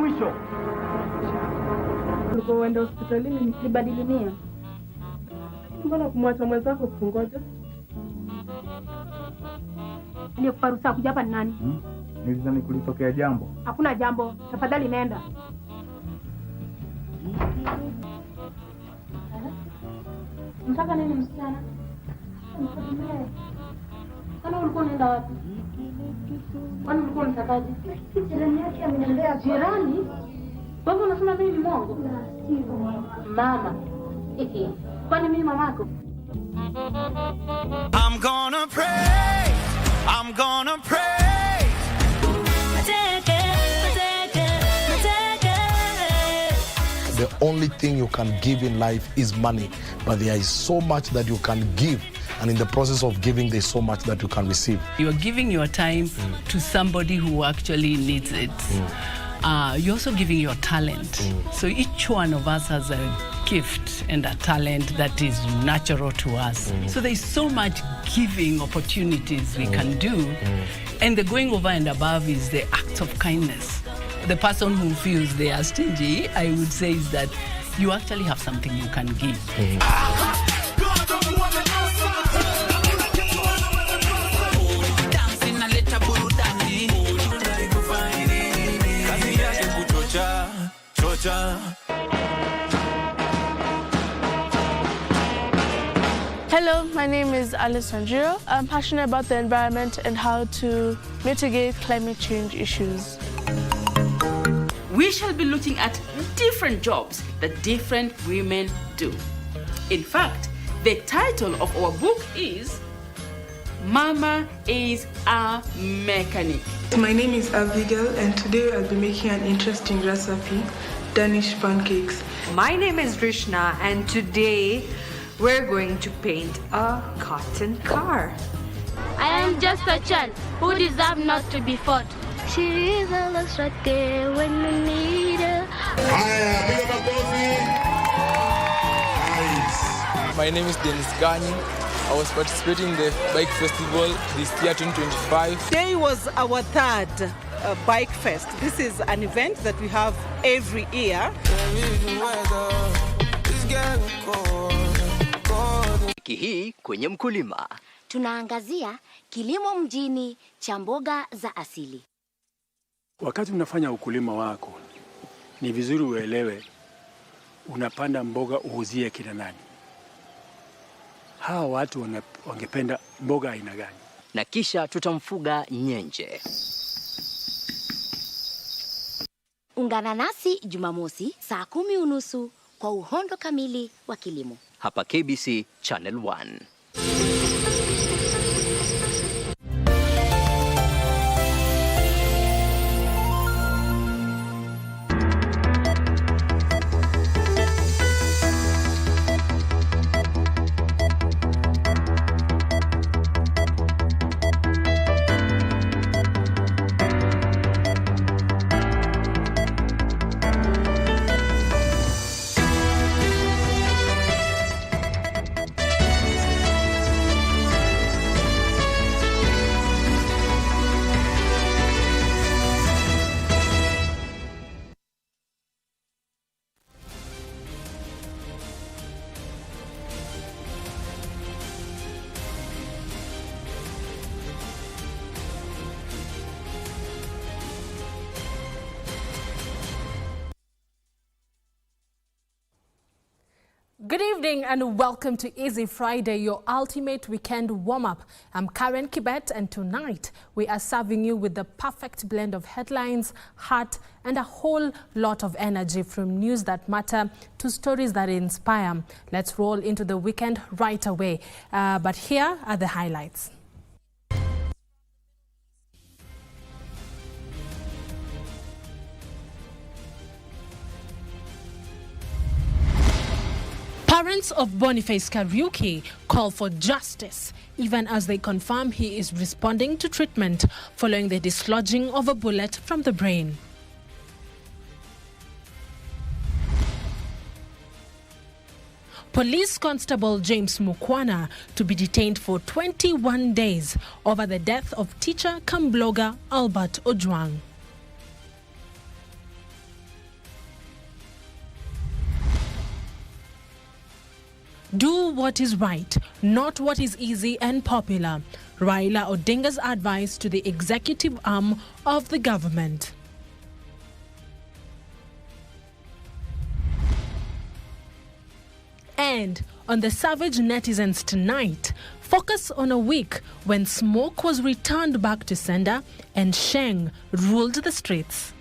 mwisho. Ulipoenda hospitalini nikibadili nia. Mbona kumwacha mwenzako kungoja? Ndio kuparusa kuja hapa ni nani? Nilizani kulitokea jambo. Hakuna jambo. Tafadhali nenda. Mtaka nini msichana? Kana ulikuwa unaenda wapi? Kwani ulikuwa unatakaje? Jirani yake ameniambia. Jirani? Wewe unasema mimi ni mwongo? Mama. Kwani mimi mamako? I'm gonna pray. I'm gonna pray. The only thing you can give in life is money, but there is so much that you can give, and in the process of giving there's so much that you can receive. You are giving your time to somebody who actually needs it. You're also giving your talent. So each one of us has a gift and a talent that is natural to us. So there's so much giving opportunities we can do. And the going over and above is the act of kindness. The person who feels they are stingy, I would say, is that you actually have something you can give. Hello, my name is Alice Sanjiro. I'm passionate about the environment and how to mitigate climate change issues. We shall be looking at different jobs that different women do. In fact, the title of our book is Mama is a Mechanic. My name is Abigail, and today I'll be making an interesting recipe, Danish pancakes. My name is Rishna, and today we're going to paint a cotton car. I am just a child who deserves not to be fought. She is always right there when you need her. My name is Dennis Gani. I was participating in the bike festival this year 2025. Today was our third bike fest. This is an event that we have every year. Wiki hii kwenye mkulima tunaangazia kilimo mjini cha mboga za asili. Wakati unafanya ukulima wako, ni vizuri uelewe unapanda mboga uuzie kina nani. Hawa watu wangependa mboga aina gani? Na kisha tutamfuga nyenje. Ungana nasi Jumamosi saa 10:30 kwa uhondo kamili wa kilimo. Hapa KBC Channel 1. Good evening and welcome to Easy Friday, your ultimate weekend warm-up. I'm Caren Kibbett, and tonight we are serving you with the perfect blend of headlines, heart and a whole lot of energy, from news that matter to stories that inspire. Let's roll into the weekend right away. But here are the highlights. Parents of Boniface Kariuki call for justice, even as they confirm he is responding to treatment following the dislodging of a bullet from the brain. Police Constable James Mukwana to be detained for 21 days over the death of teacher cum blogger Albert Ojwang. Do what is right, not what is easy and popular. Raila Odinga's advice to the executive arm of the government. And on the savage netizens tonight, focus on a week when smoke was returned back to sender and Sheng ruled the streets.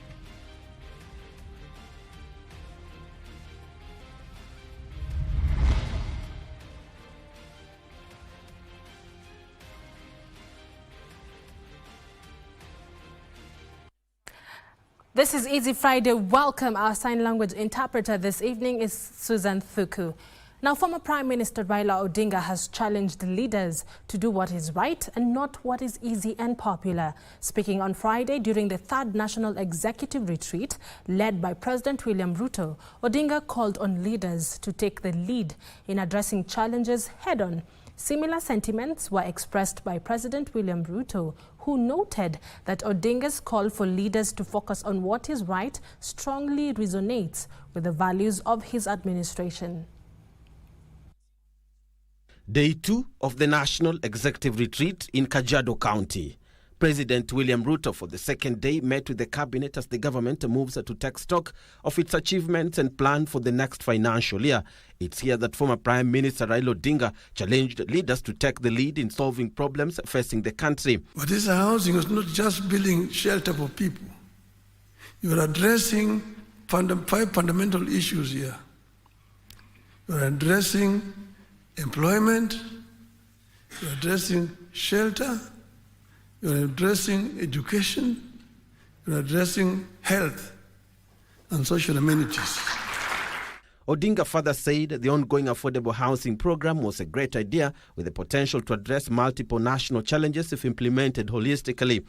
This is Easy Friday. Welcome. Our sign language interpreter this evening is Susan Thuku. Now, former Prime Minister Raila Odinga has challenged leaders to do what is right and not what is easy and popular. Speaking on Friday during the 3rd National Executive Retreat led by President William Ruto, Odinga called on leaders to take the lead in addressing challenges head-on. Similar sentiments were expressed by President William Ruto, who noted that Odinga's call for leaders to focus on what is right strongly resonates with the values of his administration. Day 2 of the National Executive Retreat in Kajiado County. President William Ruto for the second day met with the cabinet as the government moves to take stock of its achievements and plan for the next financial year. It's here that former Prime Minister Raila Odinga challenged leaders to take the lead in solving problems facing the country. But this housing is not just building shelter for people. You are addressing 5 fundamental issues here. You are addressing employment, you are addressing shelter, you are addressing education, you are addressing health and social amenities. Odinga further said the ongoing affordable housing program was a great idea with the potential to address multiple national challenges if implemented holistically.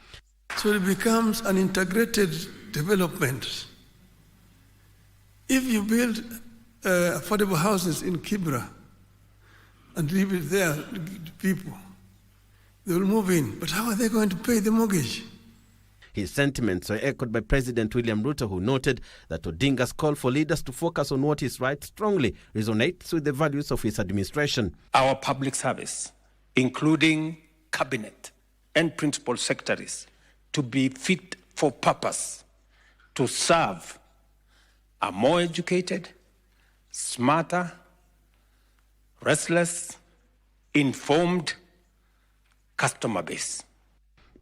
So it becomes an integrated development. If you build affordable houses in Kibra and leave it there, people, they will move in. But how are they going to pay the mortgage? His sentiments were echoed by President William Ruto, who noted that Odinga's call for leaders to focus on what is right strongly resonates with the values of his administration. Our public service, including cabinet and principal secretaries, to be fit for purpose, to serve a more educated, smarter, restless, informed customer base.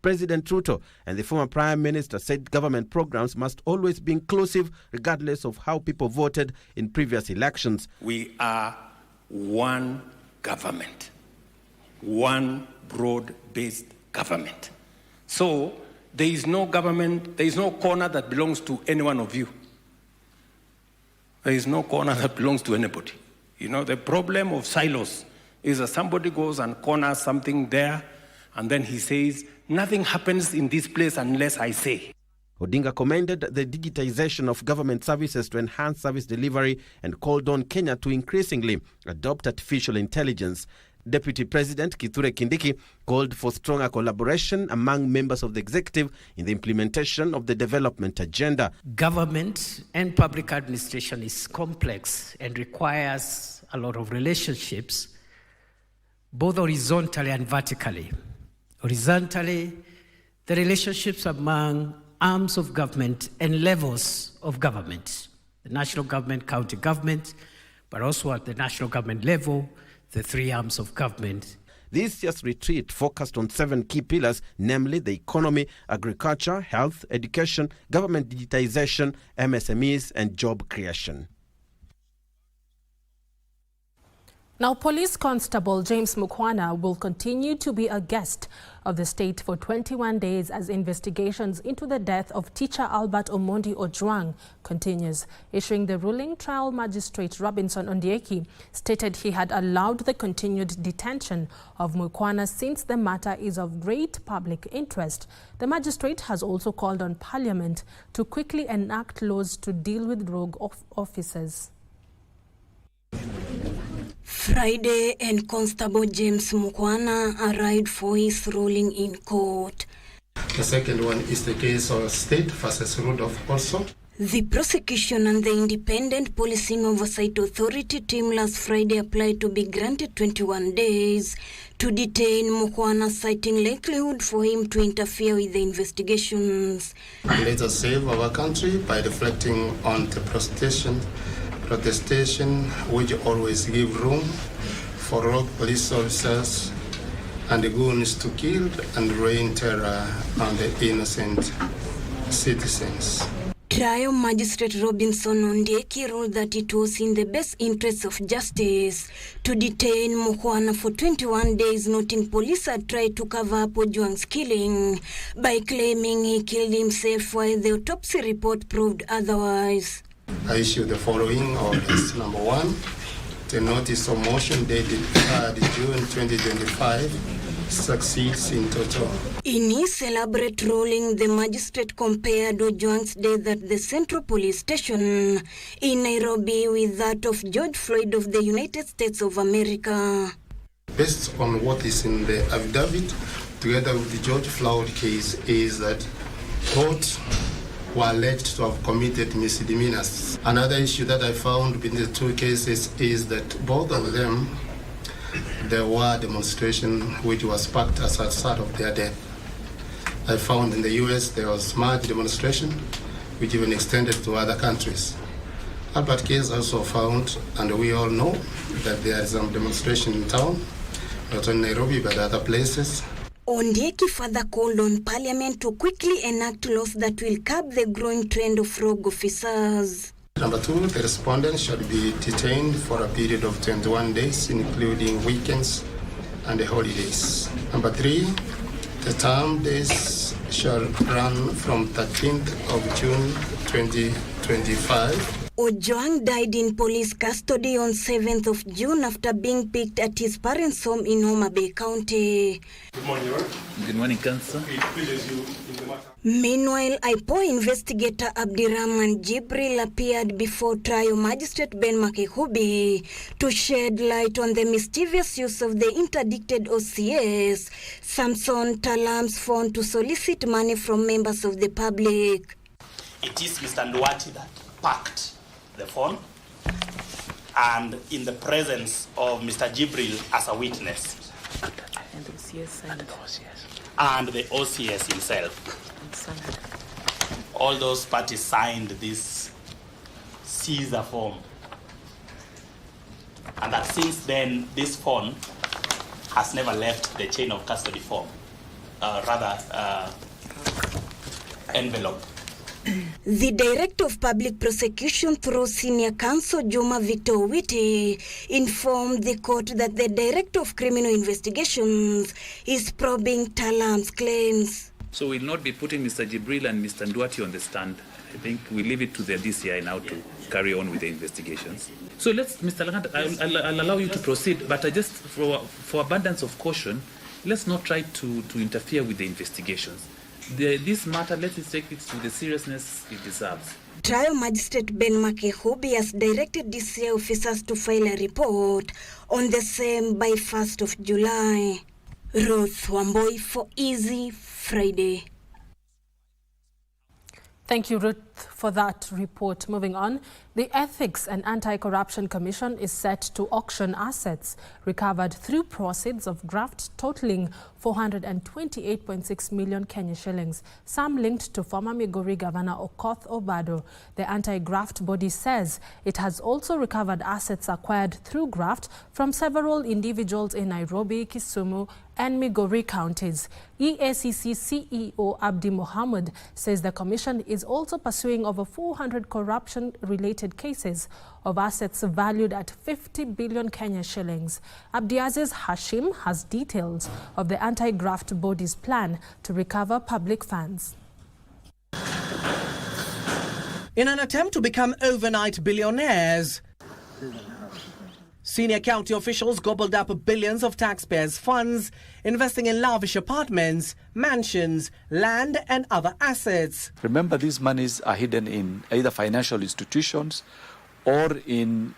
President Ruto and the former Prime Minister said government programs must always be inclusive regardless of how people voted in previous elections. We are one government, one broad-based government. So there is no government, there is no corner that belongs to any one of you. There is no corner that belongs to anybody. You know, the problem of silos is that somebody goes and corners something there, and then he says, nothing happens in this place unless I say. Odinga commended the digitization of government services to enhance service delivery and called on Kenya to increasingly adopt artificial intelligence. Deputy President Kithure Kindiki called for stronger collaboration among members of the executive in the implementation of the development agenda. Government and public administration is complex and requires a lot of relationships, both horizontally and vertically. Horizontally, the relationships among arms of government and levels of government, the national government, county government, but also at the national government level, the 3 arms of government. This year's retreat focused on 7 key pillars, namely the economy, agriculture, health, education, government digitization, MSMEs, and job creation. Now, Police Constable James Mukwana will continue to be a guest of the state for 21 days as investigations into the death of teacher Albert Omondi Ojwang continues. Issuing the ruling, trial magistrate Robinson Ondieki stated he had allowed the continued detention of Mukwana since the matter is of great public interest. The magistrate has also called on Parliament to quickly enact laws to deal with rogue officers. Friday, and Constable James Mukwana arrived for his ruling in court. The second one is the case of State versus Rudolph also. The prosecution and the Independent Policing Oversight Authority team last Friday applied to be granted 21 days to detain Mukwana, citing likelihood for him to interfere with the investigations. Let us save our country by reflecting on the protestation which always give room for rogue police officers and the goons to kill and rain terror on the innocent citizens. Trial Magistrate Robinson Ondieki ruled that it was in the best interest of justice to detain Mukwana for 21 days, noting police had tried to cover up Ojwang's killing by claiming he killed himself while the autopsy report proved otherwise. I issue the following orders. Number 1, the notice of motion dated 3rd June 2025 succeeds in toto. In his elaborate ruling, the magistrate compared Ojwang's death at the Central Police Station in Nairobi with that of George Floyd of the United States of America. Based on what is in the affidavit, together with the George Floyd case, is that both were alleged to have committed misdemeanors. Another issue that I found in the two cases is that both of them, there were demonstrations which was sparked as a result of their death. I found in the US there was large demonstration which even extended to other countries. Albert case also found, and we all know, that there is some demonstration in town, not only Nairobi but other places. Ondieki further called on Parliament to quickly enact laws that will curb the growing trend of rogue officers. Number 2, the respondent shall be detained for a period of 21 days, including weekends and the holidays. Number 3, the term days shall run from 13th of June 2025. Ojwang died in police custody on 7th of June after being picked at his parents' home in Homa Bay County. Good morning, Good morning, Council. Meanwhile, IPOA investigator Abdirahman Jibril appeared before trial magistrate Ben Makehubi to shed light on the mischievous use of the interdicted OCS Samson Talam's phone to solicit money from members of the public. It is Mr. Nduati that packed the phone, and in the presence of Mr. Jibril as a witness, and the OCS himself. All those parties signed this Caesar form, and that since then this phone has never left the chain of custody form, envelope. The Director of Public Prosecution through Senior Counsel Juma Victor Witi informed the court that the Director of Criminal Investigations is probing Talam's claims. So we'll not be putting Mr. Jibril and Mr. Nduati on the stand. I think we leave it to the DCI now to carry on with the investigations. So let's, Mr. Lagant, I'll allow you to proceed, but I just, for abundance of caution, let's not try to interfere with the investigations. This matter, let's take it to the seriousness it deserves. Trial Magistrate Ben Makehubi has directed DCI officers to file a report on the same by 1st of July. Ruth Wamboi for Easy Friday. Thank you, Ruth, for that report. Moving on, the Ethics and Anti-Corruption Commission is set to auction assets recovered through proceeds of graft totaling 428.6 million Kenya shillings, some linked to former Migori Governor Okoth Obado. The anti-graft body says it has also recovered assets acquired through graft from several individuals in Nairobi, Kisumu, and Migori counties. EACC CEO Abdi Mohammed says the commission is also pursuing over 400 corruption-related cases of assets valued at 50 billion Kenya shillings. Abdiaziz Hashim has details of the anti-graft body's plan to recover public funds. In an attempt to become overnight billionaires, senior county officials gobbled up billions of taxpayers' funds, investing in lavish apartments, mansions, land and other assets. Remember, these monies are hidden in either financial institutions or hidden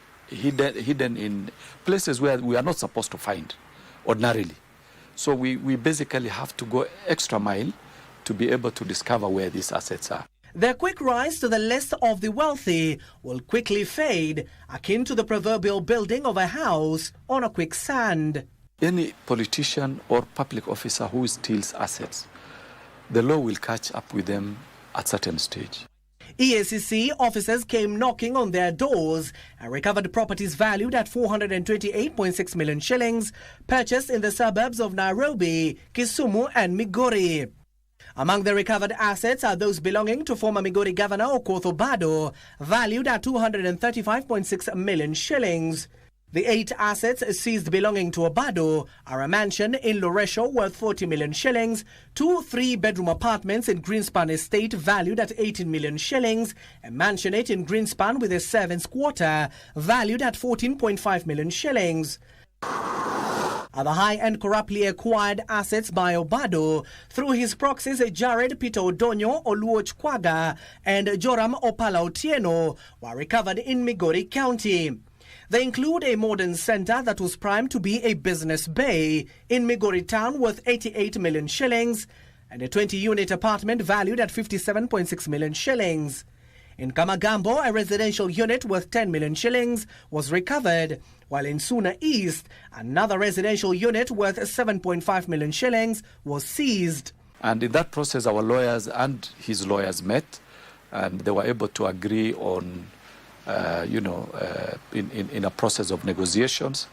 in places where we are not supposed to find ordinarily. So we basically have to go extra mile to be able to discover where these assets are. Their quick rise to the list of the wealthy will quickly fade, akin to the proverbial building of a house on a quicksand. Any politician or public officer who steals assets, the law will catch up with them at certain stage. EACC officers came knocking on their doors and recovered properties valued at 428.6 million shillings purchased in the suburbs of Nairobi, Kisumu and Migori. Among the recovered assets are those belonging to former Migori Governor Okoth Obado, valued at 235.6 million shillings. The 8 assets seized belonging to Obado are a mansion in Loresho worth 40 million shillings, 2 3-bedroom apartments in Greenspan Estate valued at 18 million shillings, a mansionette in Greenspan with a servants' quarter valued at 14.5 million shillings. Other high-end corruptly acquired assets by Obado through his proxies Jared Peter Odonyo Oluoch Kwaga and Joram Opala Otieno were recovered in Migori County. They include a modern center that was primed to be a business bay in Migori town worth 88 million shillings and a 20-unit apartment valued at 57.6 million shillings. In Kamagambo, a residential unit worth 10 million shillings was recovered, while in Suna East, another residential unit worth 7.5 million shillings was seized. And in that process, our lawyers and his lawyers met, and they were able to agree on in a process of negotiations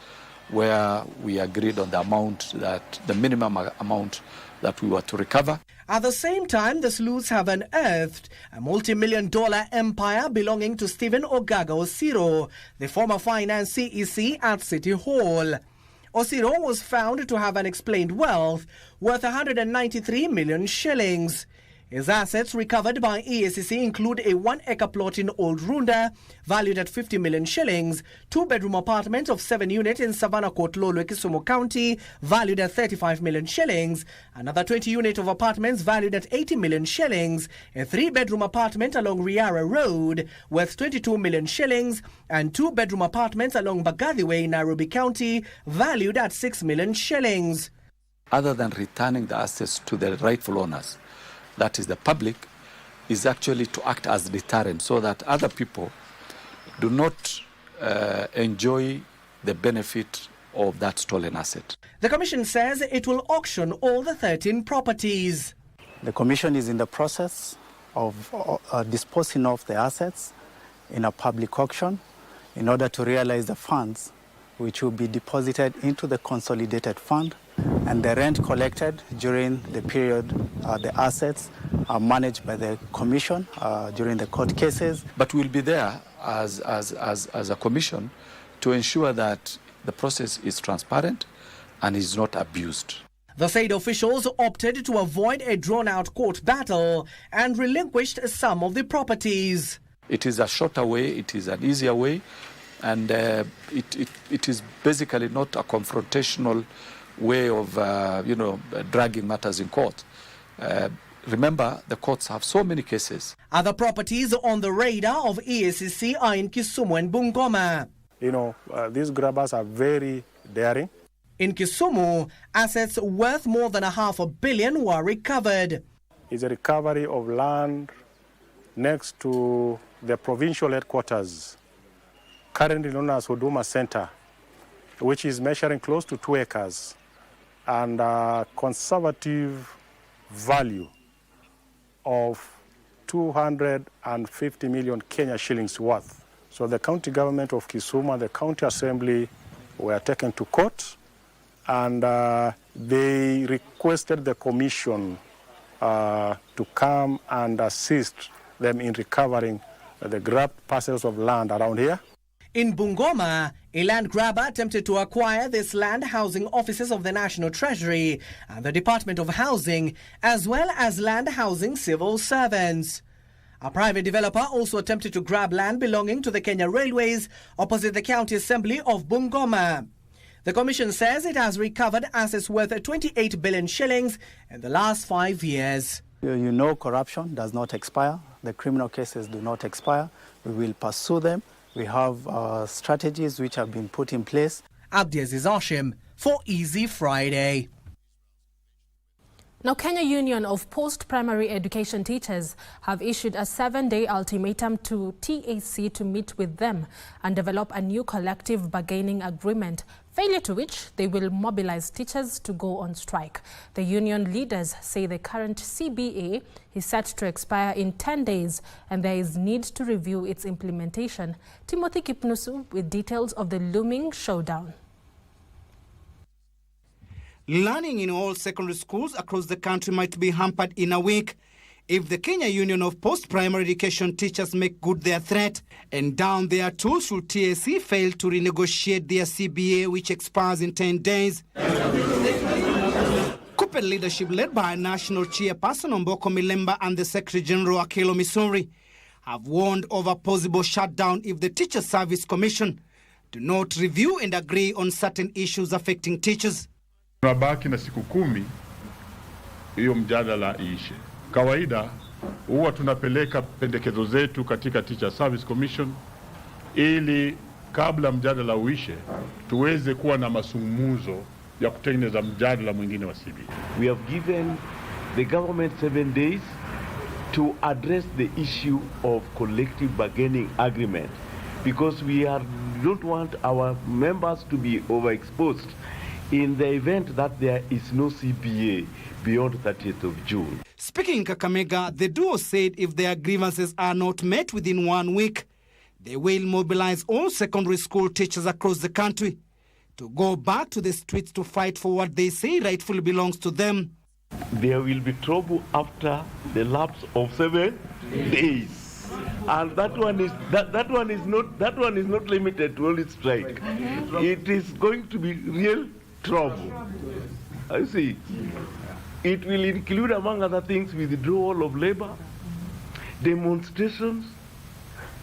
where we agreed on the minimum amount that we were to recover. At the same time, the sleuths have unearthed a multi-million-dollar empire belonging to Stephen Ogaga Osiro, the former finance CEC at City Hall. Osiro was found to have unexplained wealth worth 193 million shillings. His assets recovered by EACC include a 1-acre plot in Old Runda, valued at 50 million shillings, 2-bedroom apartment of 7 units in Savannah Court, Lolo, Kisumu County, valued at 35 million shillings, another 20-unit of apartments valued at 80 million shillings, a 3-bedroom apartment along Riara Road worth 22 million shillings, and 2-bedroom apartments along Bagathi Way, Nairobi County, valued at 6 million shillings. Other than returning the assets to the rightful owners, that is the public, is actually to act as deterrent so that other people do not enjoy the benefit of that stolen asset. The Commission says it will auction all the 13 properties. The Commission is in the process of disposing of the assets in a public auction in order to realize the funds which will be deposited into the consolidated fund, and the rent collected during the period the assets are managed by the Commission during the court cases. But we'll be there as a Commission to ensure that the process is transparent and is not abused. The said officials opted to avoid a drawn-out court battle and relinquished some of the properties. It is a shorter way, it is an easier way, and it is basically not a confrontational way of dragging matters in court. Remember, the courts have so many cases. Other properties on the radar of EACC are in Kisumu and Bungoma. These grabbers are very daring. In Kisumu, assets worth more than $500 million were recovered. It's a recovery of land next to the provincial headquarters, currently known as Huduma Center, which is measuring close to 2 acres and a conservative value of 250 million Kenya shillings worth. So the county government of Kisumu and the county assembly were taken to court, and they requested the commission to come and assist them in recovering the grabbed parcels of land around here. In Bungoma, a land grabber attempted to acquire this land housing offices of the National Treasury and the Department of Housing, as well as land housing civil servants. A private developer also attempted to grab land belonging to the Kenya Railways opposite the County Assembly of Bungoma. The Commission says it has recovered assets worth 28 billion shillings in the last 5 years. You know, corruption does not expire. The criminal cases do not expire. We will pursue them. We have strategies which have been put in place. Abdiaziz Hashim for Easy Friday. Now, Kenya Union of Post-Primary Education Teachers have issued a 7-day ultimatum to TAC to meet with them and develop a new collective bargaining agreement, failure to which they will mobilize teachers to go on strike. The union leaders say the current CBA is set to expire in 10 days and there is need to review its implementation. Timothy Kipnusu with details of the looming showdown. Learning in all secondary schools across the country might be hampered in a week if the Kenya Union of Post-Primary Education Teachers make good their threat and down their tools should TAC fail to renegotiate their CBA, which expires in 10 days. Kibbett leadership led by National Chairperson Omboko Milemba and the Secretary General Akelo Misori have warned over possible shutdown if the Teacher Service Commission do not review and agree on certain issues affecting teachers. Tunabaki na siku 10 hiyo mjadala iishe. Kawaida huwa tunapeleka pendekezo zetu katika Teacher Service Commission ili kabla mjadala uishe tuweze kuwa na masungumuzo ya kutengeneza mjadala mwingine wa CBA. We have given the government 7 days to address the issue of collective bargaining agreement because we don't want our members to be overexposed in the event that there is no CBA beyond 30th of June. Speaking in Kakamega, the duo said if their grievances are not met within 1 week, they will mobilize all secondary school teachers across the country to go back to the streets to fight for what they say rightfully belongs to them. There will be trouble after the lapse of 7 days. And that one is not limited to only strike. It is going to be real trouble. I see. It will include, among other things, withdrawal of labor, demonstrations,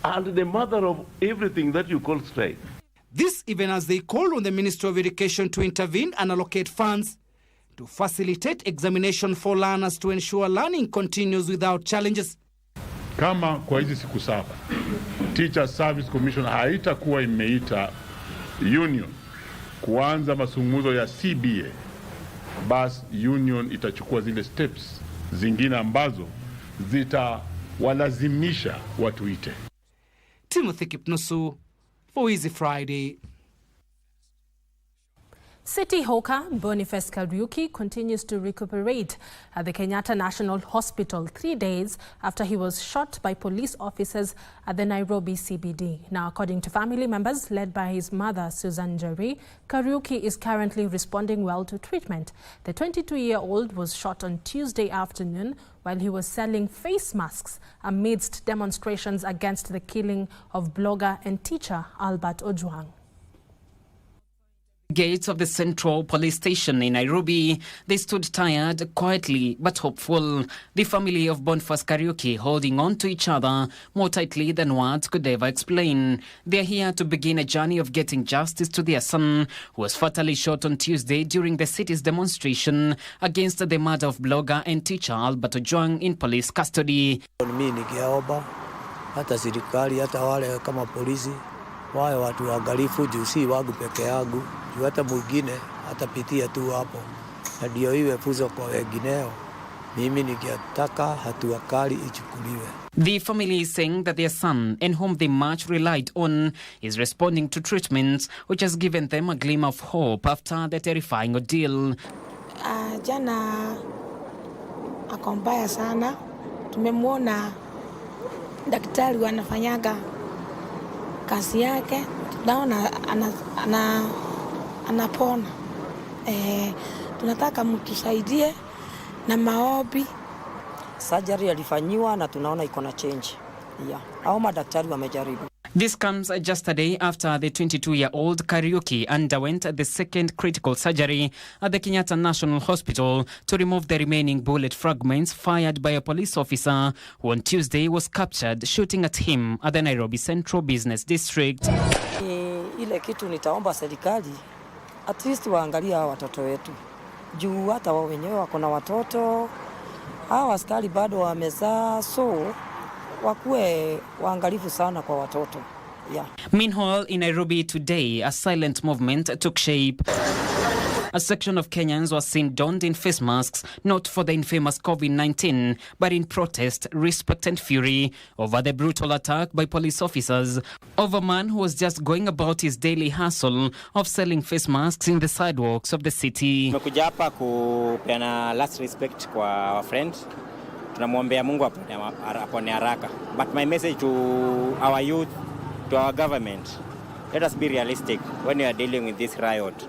and the mother of everything that you call strike. This even as they called on the Ministry of Education to intervene and allocate funds to facilitate examination for learners to ensure learning continues without challenges. Kama kwa hizi siku 7, Teacher Service Commission haitakuwa imeita union kuanza masungumuzo ya CBA, bas union itachukua zile steps zingine ambazo zitawalazimisha watuite. Timothy Kipnusu for Easy Friday. City hawker Boniface Kariuki continues to recuperate at the Kenyatta National Hospital 3 days after he was shot by police officers at the Nairobi CBD. Now, according to family members led by his mother, Susan Njeri, Kariuki is currently responding well to treatment. The 22-year-old was shot on Tuesday afternoon while he was selling face masks amidst demonstrations against the killing of blogger and teacher Albert Ojwang. Gates of the Central Police Station in Nairobi, they stood tired, quietly but hopeful. The family of Boniface Kariuki holding on to each other more tightly than words could ever explain. They are here to begin a journey of getting justice to their son, who was fatally shot on Tuesday during the city's demonstration against the murder of blogger and teacher Albert Ojwang in police custody. Mimi ningeomba hata serikali hata wale kama polisi wawe watu waangalifu juu si wangu peke yangu. Hata mwingine atapitia tu hapo na ndio iwe funzo kwa wengineo. Mimi ningetaka hatua kali ichukuliwe. The family is saying that their son, in whom they much relied on, is responding to treatment which has given them a glimmer of hope after the terrifying ordeal. Jana ako mbaya sana. Tumemwona daktari wanafanyaga kazi yake. Naona anapona. Tunataka mtusaidie na maombi. Surgery alifanyiwa na tunaona iko na change. Hao madaktari wamejaribu. This comes just a day after the 22-year-old Kariuki underwent the second critical surgery at the Kenyatta National Hospital to remove the remaining bullet fragments fired by a police officer who on Tuesday was captured shooting at him at the Nairobi Central Business District. Ile kitu nitaomba serikali at least waangalie hawa watoto wetu. Juu hata wao wenyewe wako na watoto. Hawa askari bado wamezaa, so wakuwe waangalifu sana kwa watoto. Meanwhile, in Nairobi today, a silent movement took shape. A section of Kenyans was seen donned in face masks, not for the infamous COVID-19, but in protest, respect and fury over the brutal attack by police officers of a man who was just going about his daily hustle of selling face masks in the sidewalks of the city. Tumekuja hapa kupeana last respect kwa our friend. Tunamwombea Mungu apone haraka. But my message to our youth, to our government, let us be realistic when we are dealing with this riot.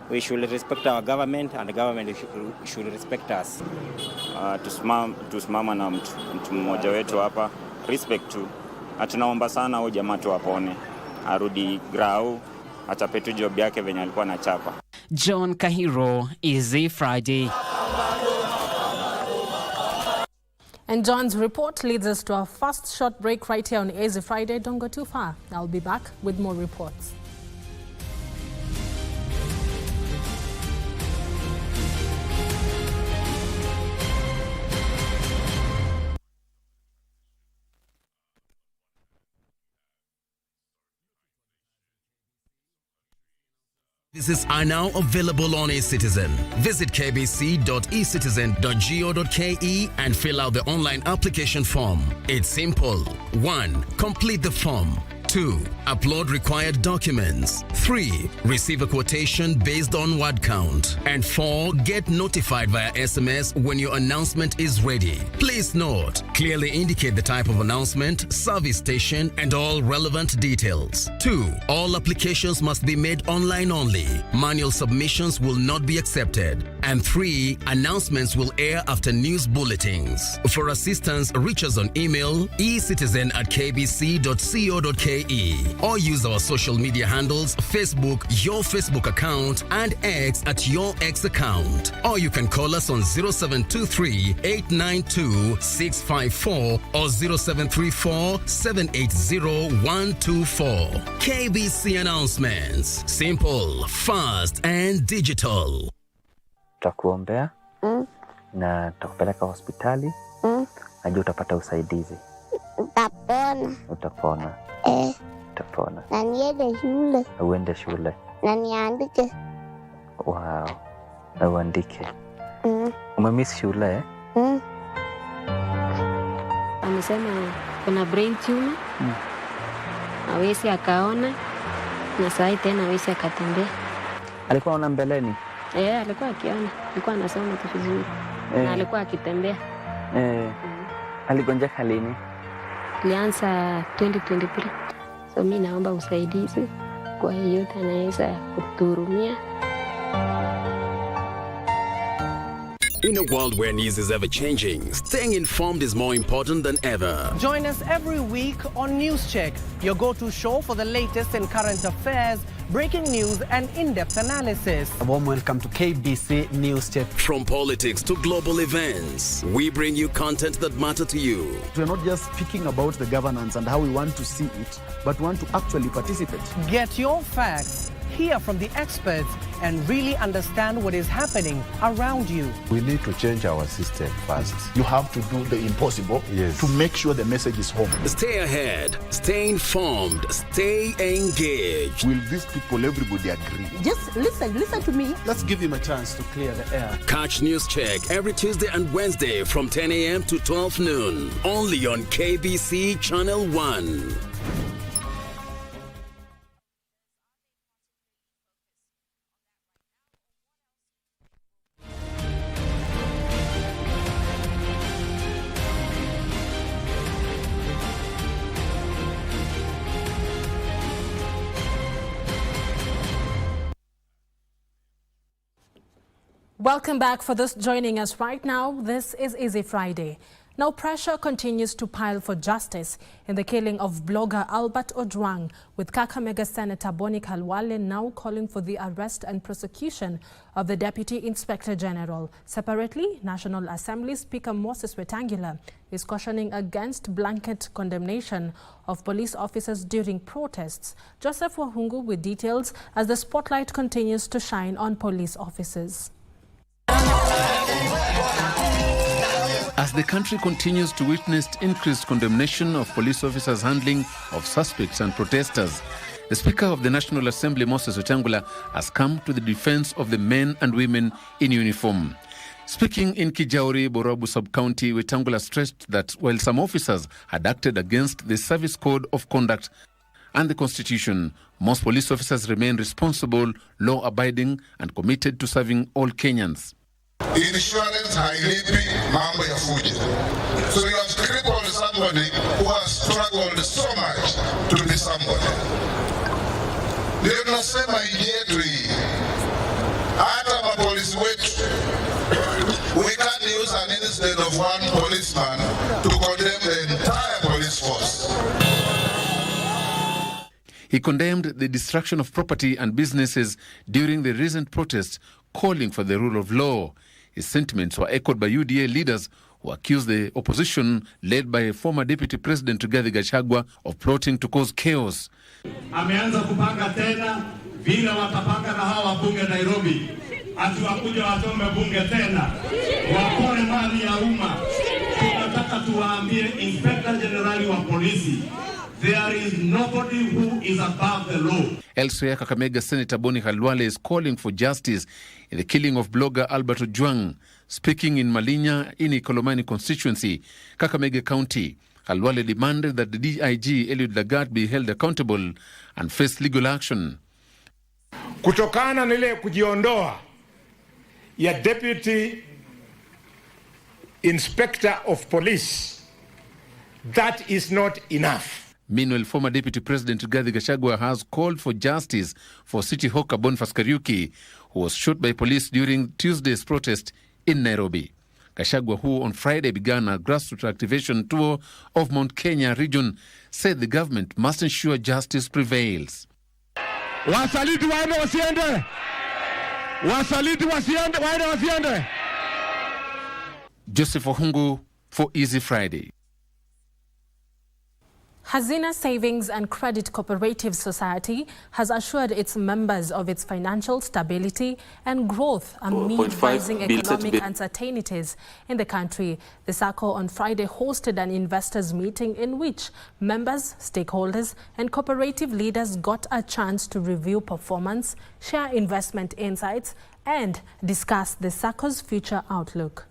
We should respect our government and the government should respect us. Tusimama na mtu mmoja wetu hapa, respect tu. Tunaomba sana huyu jamaa tu apone, arudi grau, achape tu job yake venye alikuwa anachapa. John Kahiro, Easy Friday. And John's report leads us to our first short break right here on Easy Friday. Don't go too far. I'll be back with more reports. Services are now available on eCitizen. Visit kbc.ecitizen.go.ke and fill out the online application form. It's simple. 1. Complete the form. 2. Upload required documents. 3. Receive a quotation based on word count. And 4. Get notified via SMS when your announcement is ready. Please note, clearly indicate the type of announcement, service station, and all relevant details. 2. All applications must be made online only. Manual submissions will not be accepted. And 3. Announcements will air after news bulletins. For assistance, reach us on email ecitizen@kbc.co.ke or use our social media handles, Facebook, your Facebook account, and X at your X account. Or you can call us on 0723-892-654 or 0734-780-124. KBC announcements. Simple, fast, and digital. Tutakuombea na tutakupeleka hospitali. Najua utapata usaidizi. Utapona. Utapona. Na niende shule. Uende shule. Na niandike. Wow. Na uandike. Umemiss shule? Amesema kuna brain tumor. Hawezi akaona. Na saa hii tena hawezi akatembea. Alikuwa anaona mbeleni? Alikuwa akiona. Alikuwa anasoma tu vizuri. Na alikuwa akitembea. Aligonjeka lini? Ilianza 2023. So mimi naomba usaidizi kwa yeyote anaweza kutuhurumia. In a world where news is ever changing, staying informed is more important than ever. Join us every week on News Check, your go-to show for the latest in current affairs, breaking news and in-depth analysis. A warm welcome to KBC News Check. From politics to global events, we bring you content that matter to you. We're not just speaking about the governance and how we want to see it, but want to actually participate. Get your facts, hear from the experts, and really understand what is happening around you. We need to change our system first. You have to do the impossible to make sure the message is home. Stay ahead, stay informed, stay engaged. Will these people, everybody agree? Just listen to me. Let's give him a chance to clear the air. Catch News Check every Tuesday and Wednesday from 10 a.m. to 12 noon. Only on KBC Channel 1. Welcome back. For those joining us right now, this is Easy Friday. Now, pressure continues to pile for justice in the killing of blogger Albert Ojwang, with Kakamega Senator Boni Khalwale now calling for the arrest and prosecution of the Deputy Inspector General. Separately, National Assembly Speaker Moses Wetangula is cautioning against blanket condemnation of police officers during protests. Joseph Wahungu with details as the spotlight continues to shine on police officers. As the country continues to witness increased condemnation of police officers' handling of suspects and protesters, The Speaker of the National Assembly, Moses Wetangula, has come to the defense of the men and women in uniform. Speaking in Kijauri, Borabu Sub-County, Wetangula stressed that while some officers had acted against the Service Code of Conduct and the Constitution, most police officers remain responsible, law-abiding, and committed to serving all Kenyans. Insurance hailipi mambo ya fujo. So you have to cripple somebody who has struggled so much to be somebody. Ndio tunasema hii yetu hii. Hata mapolisi wetu. We can't use an incident of one policeman to condemn the entire police force. He condemned the destruction of property and businesses during the recent protests, calling for the rule of law. His sentiments were echoed by UDA leaders who accused the opposition, led by former Deputy President Rigathi Gachagua, of plotting to cause chaos. Ameanza kupanga tena vile watapanga na hawa bunge Nairobi. Ati wakuja wasome bunge tena. Wapore mali ya umma. Tunataka tuwaambie Inspector General wa polisi. There is nobody who is above the law. Elsewhere, Kakamega Senator Boni Khalwale is calling for justice in the killing of blogger Albert Ojwang. Speaking in Malinya in Ikolomani constituency, Kakamega County, Khalwale demanded that the DIG Eliud Lagat be held accountable and face legal action. Kutokana na ile kujiondoa ya Deputy Inspector of Police, that is not enough. Meanwhile, former Deputy President Rigathi Gachagua has called for justice for City Hawker Boniface Kariuki, who was shot by police during Tuesday's protest in Nairobi. Gachagua, who on Friday began a grassroots activation tour of Mount Kenya region, said the government must ensure justice prevails. Wasaliti waende wasiende. Wasaliti wasiende waende wasiende. Joseph Ohungu for Easy Friday. Hazina Savings and Credit Cooperative Society has assured its members of its financial stability and growth amid rising economic uncertainties in the country. The SACCO on Friday hosted an investors meeting in which members, stakeholders and cooperative leaders got a chance to review performance, share investment insights and discuss the SACCO's future outlook.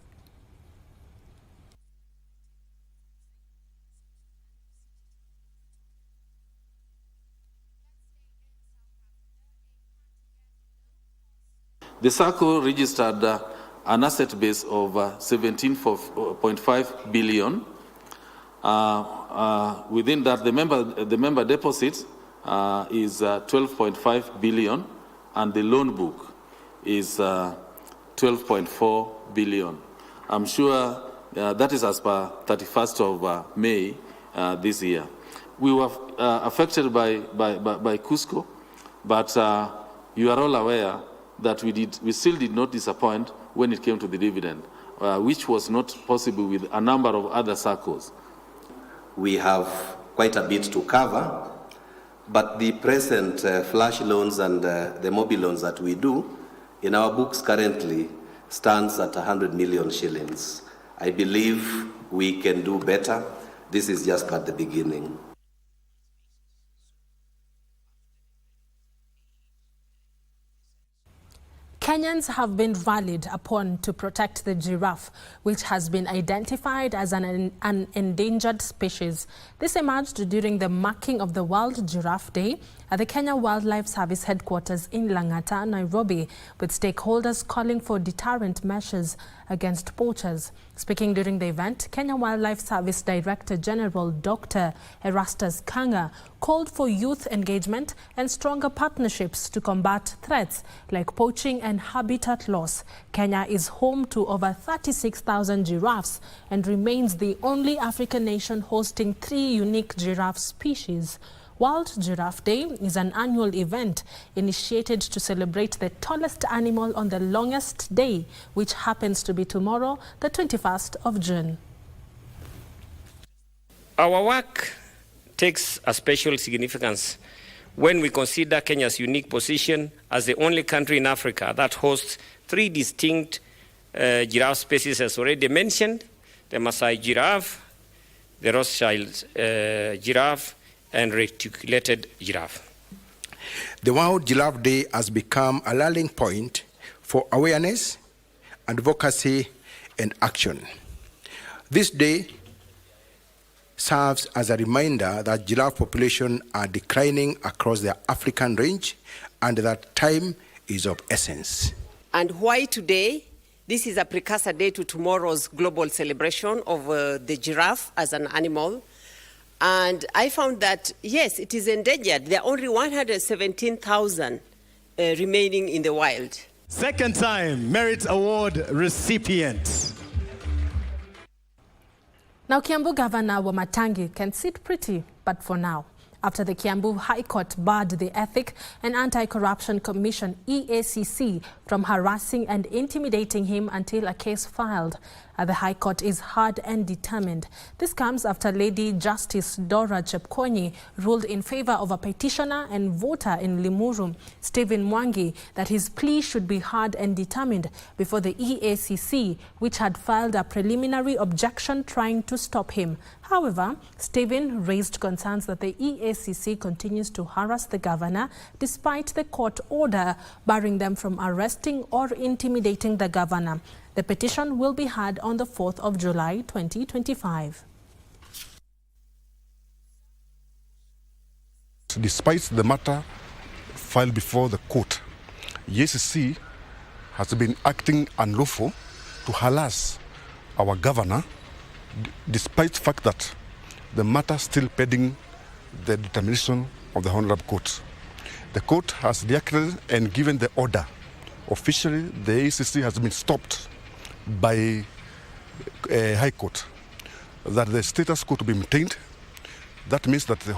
The SACCO registered an asset base of 17.5 billion. Within that, the member deposit is 12.5 billion, and the loan book is 12.4 billion. I'm sure that is as per 31st of May this year. We were affected by Cusco, but you are all aware that we still did not disappoint when it came to the dividend, which was not possible with a number of other SACCOs. We have quite a bit to cover, but the present flash loans and the mobile loans that we do in our books currently stands at 100 million shillings. I believe we can do better. This is just at the beginning. Kenyans have been rallied upon to protect the giraffe, which has been identified as an endangered species. This emerged during the marking of the World Giraffe Day at the Kenya Wildlife Service headquarters in Lang'ata, Nairobi, with stakeholders calling for deterrent measures against poachers. Speaking during the event, Kenya Wildlife Service Director General Dr. Erastus Kanga called for youth engagement and stronger partnerships to combat threats like poaching and habitat loss. Kenya is home to over 36,000 giraffes and remains the only African nation hosting 3 unique giraffe species. World Giraffe Day is an annual event initiated to celebrate the tallest animal on the longest day, which happens to be tomorrow, the 21st of June. Our work takes a special significance when we consider Kenya's unique position as the only country in Africa that hosts 3 distinct giraffe species, as already mentioned: the Maasai giraffe, the Rothschild giraffe, and reticulated giraffe. The World Giraffe Day has become a rallying point for awareness, advocacy, and action. This day serves as a reminder that giraffe populations are declining across the African range and that time is of essence. And why today? This is a precursor day to tomorrow's global celebration of the giraffe as an animal. And I found that, yes, it is endangered. There are only 117,000 remaining in the wild. Second time Merit Award recipient. Now, Kiambu Governor Wamatangi can sit pretty, but for now, after the Kiambu High Court barred the Ethic and Anti-Corruption Commission EACC from harassing and intimidating him until a case filed. The High Court is hard and determined. This comes after Lady Justice Dora Chepkonyi ruled in favor of a petitioner and voter in Limuru, Stephen Mwangi, that his plea should be hard and determined before the EACC, which had filed a preliminary objection trying to stop him. However, Stephen raised concerns that the EACC continues to harass the governor despite the court order barring them from arresting or intimidating the governor. The petition will be heard on the 4th of July 2025. Despite the matter filed before the court, EACC has been acting unlawful to harass our governor, despite the fact that the matter still pending the determination of the Honorable Court. The court has declared and given the order. Officially, the EACC has been stopped by High Court, that the status quo to be maintained. That means that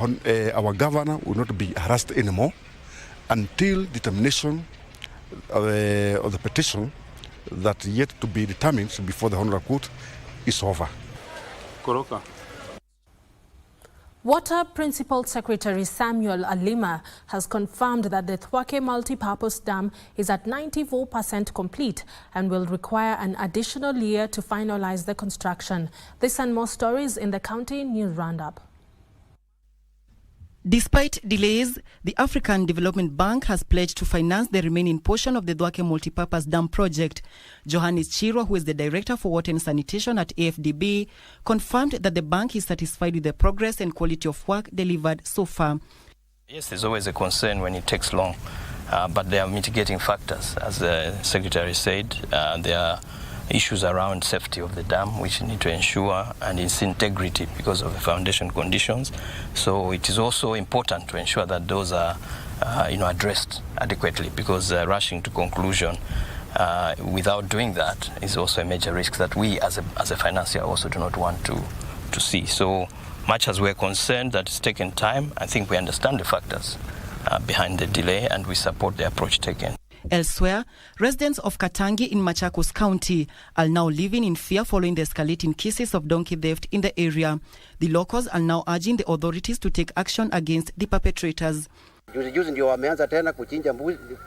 our governor will not be harassed anymore until determination of the petition that yet to be determined before the Honorable Court is over. Koroka. Water Principal Secretary Samuel Alima has confirmed that the Thwake Multipurpose Dam is at 94% complete and will require an additional year to finalize the construction. This and more stories in the County News Roundup. Despite delays, the African Development Bank has pledged to finance the remaining portion of the Thwake Multipurpose Dam project. Johannes Chirwa, who is the Director for Water and Sanitation at AFDB, confirmed that the bank is satisfied with the progress and quality of work delivered so far. Yes, there's always a concern when it takes long, but there are mitigating factors. As the Secretary said, there are issues around safety of the dam which need to ensure and its integrity because of the foundation conditions. So it is also important to ensure that those are addressed adequately, because rushing to conclusion without doing that is also a major risk that we as a financier also do not want to see. So much as we're concerned that it's taken time, I think we understand the factors behind the delay and we support the approach taken. Elsewhere, residents of Katangi in Machakos County are now living in fear following the escalating cases of donkey theft in the area. The locals are now urging the authorities to take action against the perpetrators. Juzi ndio wameanza tena kuchinja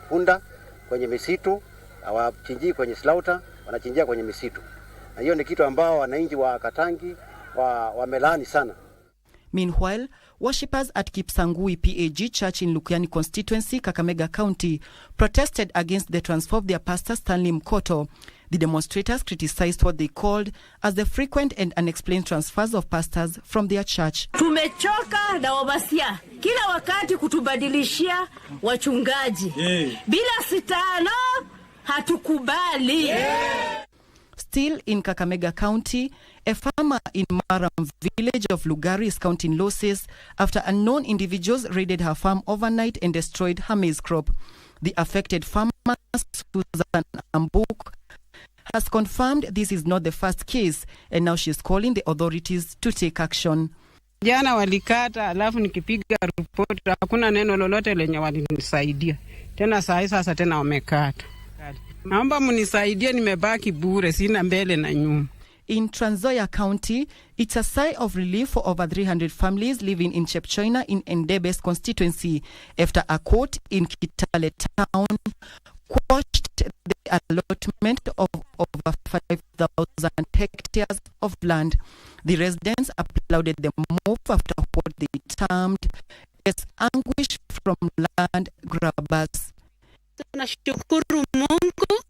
punda kwenye misitu, hawachinjii kwenye slaughter, wanachinjia kwenye misitu. Na hiyo ni kitu ambao wananchi wa Katangi wamelaani sana. Meanwhile, worshippers at Kipsangui PAG Church in Lukiani constituency, Kakamega County, protested against the transfer of their pastor Stanley Mkoto. The demonstrators criticized what they called as the frequent and unexplained transfers of pastors from their church. Tumechoka na wabasia kila wakati kutubadilishia wachungaji. Bila sitano hatukubali. Still in Kakamega County, a farmer in Maram village of Lugari is counting losses after unknown individuals raided her farm overnight and destroyed her maize crop. The affected farmer, Susan Ambuk, has confirmed this is not the first case, and now she is calling the authorities to take action. Jana walikata, alafu nikipiga report hakuna neno lolote lenye walinisaidia. Tena sasa tena wamekata. Naomba munisaidie, nimebaki bure, sina mbele na nyuma. In Trans Nzoia County, it's a sigh of relief for over 300 families living in Chepchoina in Endebes constituency after a court in Kitale town quashed the allotment of over 5,000 hectares of land. The residents applauded the move after what they termed as anguish from land grabbers. Tunashukuru Mungu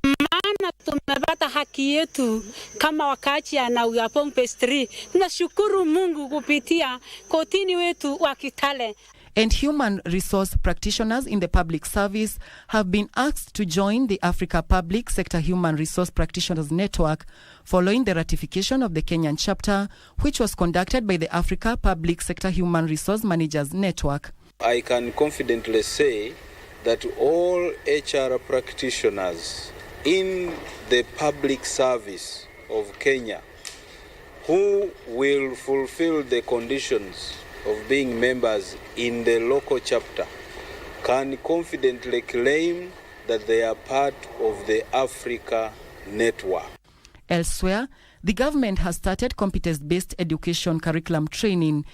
maana tumepata haki yetu kama wakaaji na Uyapong Phase 3. Tunashukuru Mungu kupitia kotini wetu wa Kitale. And human resource practitioners in the public service have been asked to join the Africa Public Sector Human Resource Practitioners Network following the ratification of the Kenyan chapter, which was conducted by the Africa Public Sector Human Resource Managers Network. I can confidently say that all HR practitioners in the public service of Kenya who will fulfill the conditions of being members in the local chapter can confidently claim that they are part of the Africa network. Elsewhere, the government has started competence-based education curriculum training.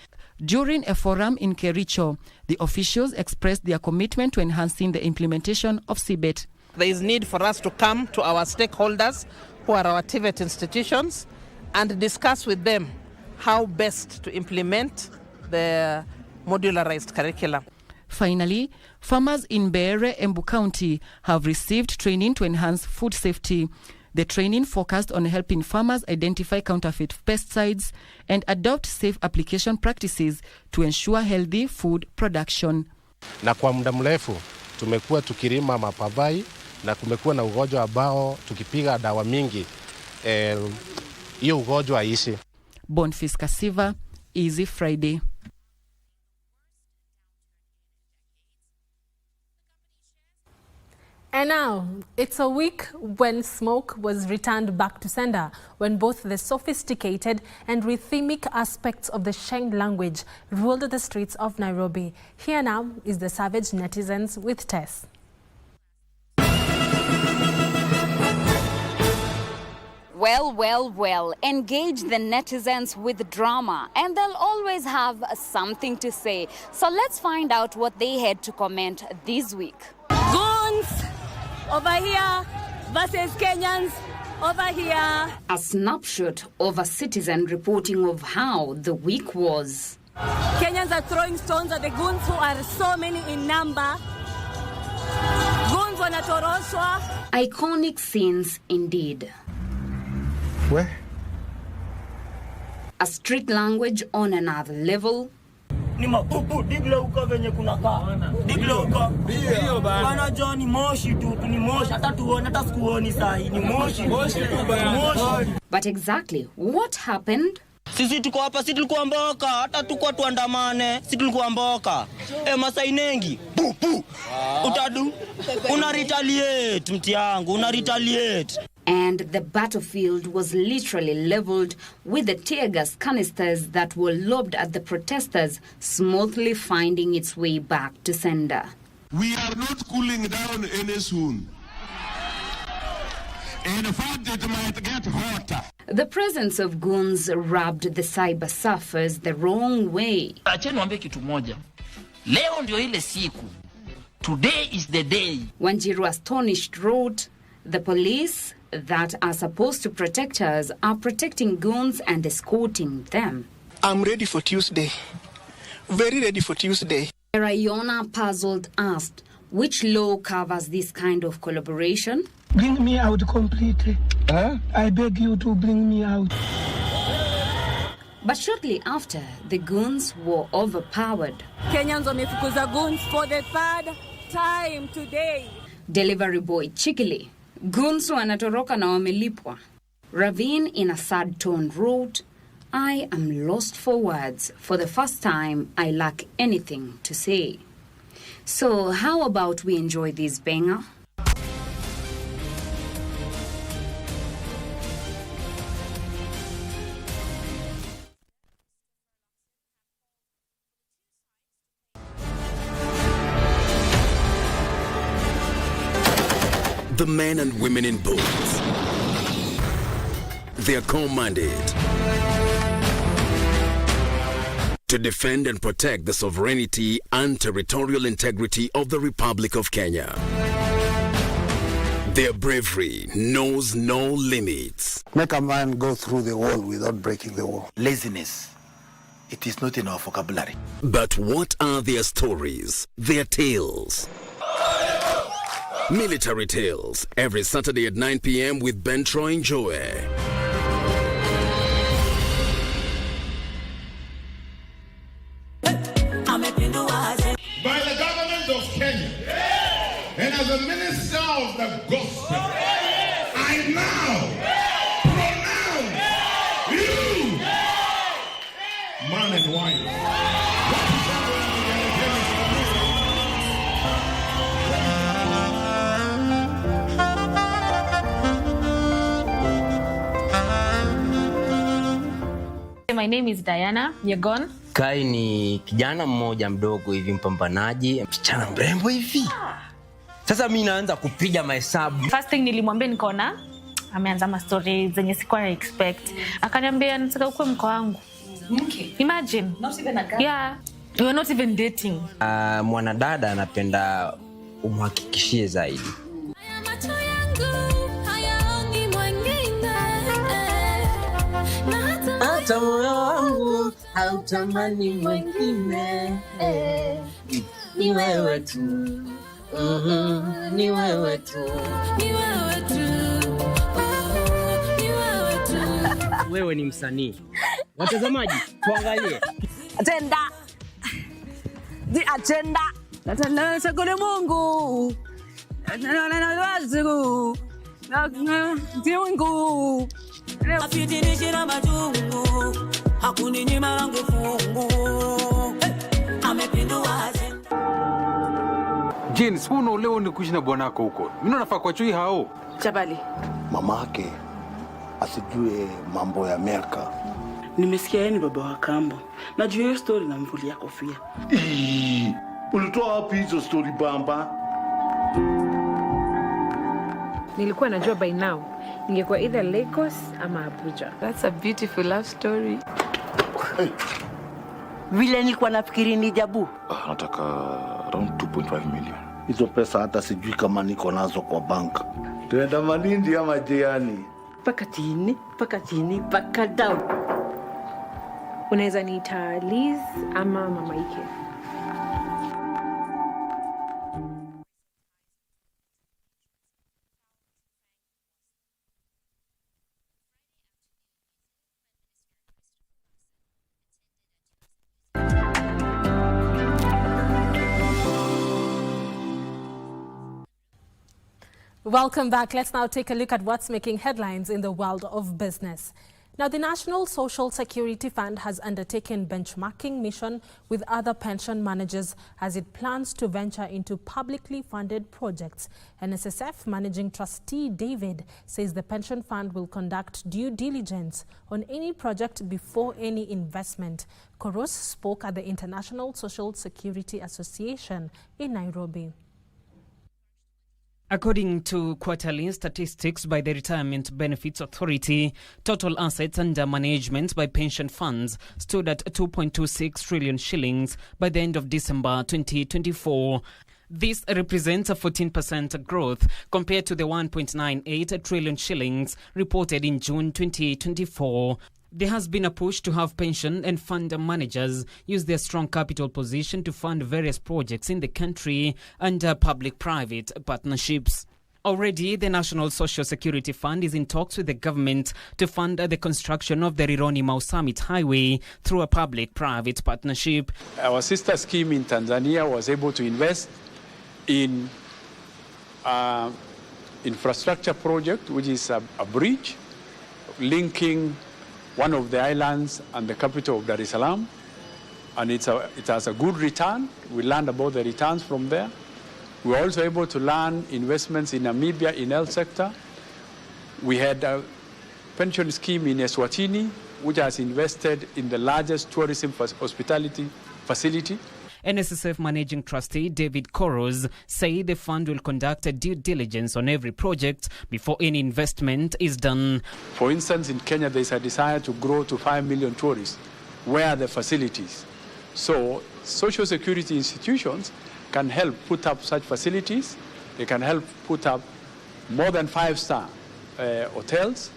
During a forum in Kericho, the officials expressed their commitment to enhancing the implementation of Kibbett. There is need for us to come to our stakeholders who are our TVET institutions and discuss with them how best to implement the modularized curriculum. Finally, farmers in Beere, Embu County have received training to enhance food safety. The training focused on helping farmers identify counterfeit pesticides and adopt safe application practices to ensure healthy food production. Na kwa muda mrefu tumekuwa tukilima mapapai na kumekuwa na ugonjwa ambao tukipiga dawa mingi hiyo ugonjwa haishi. Bonfils Kasiva, Easy Friday. And now, it's a week when smoke was returned back to sender, when both the sophisticated and rhythmic aspects of the Sheng language ruled the streets of Nairobi. Here now is the Savage Netizens with Tess. Well, engage the netizens with drama and they'll always have something to say. So let's find out what they had to comment this week. Goons over here versus Kenyans over here. A snapshot of a citizen reporting of how the week was. Kenyans are throwing stones at the goons who are so many in number. Goons wanatoroshwa. Iconic scenes indeed. Where? A street language on another level. Ni mapupu diglo uko venye kunakaa. Diglo uko. Ndio bana. Bana John moshi tu ni moshi hata tuone hata sikuoni sahi ni moshi. Moshi tu bana. But exactly what happened? Sisi tuko hapa, sisi tulikuwa mboka, hata tuko tuandamane, sisi tulikuwa mboka. Masai nengi. Pupu. Utadu. Una retaliate mti yangu, una retaliate. And the battlefield was literally leveled with the tear gas canisters that were lobbed at the protesters, smoothly finding its way back to sender. We are not cooling down any soon. In fact, it might get hotter. The presence of goons rubbed the cyber surfers the wrong way. Acheni niambie kitu moja. Leo ndio ile siku. Today is the day. Wanjiru astonished wrote, the police that are supposed to protect us are protecting goons and escorting them. I'm ready for Tuesday. Very ready for Tuesday. Rayona, puzzled, asked, which law covers this kind of collaboration? Bring me out completely. I beg you to bring me out. But shortly after, the goons were overpowered. Kenyans wamefukuza goons for the third time today. Delivery boy cheekily, goons wanatoroka na wamelipwa. Ravine in a sad tone wrote, I am lost for words. For the first time, I lack anything to say. So how about we enjoy this banger? The men and women in boats. They are commanded to defend and protect the sovereignty and territorial integrity of the Republic of Kenya. Their bravery knows no limits. Make a man go through the wall without breaking the wall. Laziness it is not in our vocabulary. But what are their stories, their tales? Military Tales, every Saturday at 9 p.m. with Ben Troy Joe. By the government of Kenya, and as a minister of the gospel, I now pronounce you man and wife. My name is Diana Nyegon. Kai ni kijana mmoja mdogo hivi mpambanaji, msichana mrembo hivi. Sasa mimi naanza kupiga mahesabu. First thing nilimwambia nikaona ameanza ma stories zenye sikuwa na expect. Akaniambia nataka ukue mko wangu. Okay. Imagine. Not even a girl. Yeah. We were not even dating. Mwanadada anapenda umhakikishie zaidi. Hata moyo wangu hautamani mwingine, ni wewe tu, ni wewe tu, ni wewe tu, ni wewe tu. Wewe ni msanii. Watazamaji, tuangalie. Atenda. Atenda. Nataka chakule Mungu. Na wazigu. Na Mungu. Afitirishira majungu hakuninyima langu fungu amepindua Jens, huno leo ni kuishi na bwanako huko. Mimi nafaa kwa chui hao. Chabali. Mamake asijue mambo ya Amerika. Nimesikia yeye ni baba wa kambo. Najua hiyo story na mvulia kofia. Ulitoa wapi hizo story bamba? Nilikuwa najua by now ingekuwa either Lagos ama Abuja. That's a beautiful love story. Vile nilikuwa nafikiri ni jabu. Nataka around 2.5 million. Hizo pesa hata sijui kama niko nazo kwa bank. Tuenda Malindi ama Jiani? Paka chini, paka down. Unaweza niita Liz ama Mama Ike. Welcome back. Let's now take a look at what's making headlines in the world of business. Now, the National Social Security Fund has undertaken benchmarking mission with other pension managers as it plans to venture into publicly funded projects. NSSF Managing Trustee David says the pension fund will conduct due diligence on any project before any investment. Koros spoke at the International Social Security Association in Nairobi. According to quarterly statistics by the Retirement Benefits Authority, total assets under management by pension funds stood at 2.26 trillion shillings by the end of December 2024. This represents a 14% growth compared to the 1.98 trillion shillings reported in June 2024. There has been a push to have pension and fund managers use their strong capital position to fund various projects in the country under public-private partnerships. Already, the National Social Security Fund is in talks with the government to fund the construction of the Rironi-Mau Summit Highway through a public-private partnership. Our sister scheme in Tanzania was able to invest in infrastructure project, which is a bridge linking one of the islands and the capital of Dar es Salaam, and it has a good return. We learned about the returns from there. We were also able to learn investments in Namibia in health sector. We had a pension scheme in Eswatini, which has invested in the largest tourism hospitality facility. NSSF Managing Trustee David Koros say the fund will conduct a due diligence on every project before any investment is done. For instance, in Kenya, there is a desire to grow to 5 million tourists. Where are the facilities? So social security institutions can help put up such facilities. They can help put up more than 5-star hotels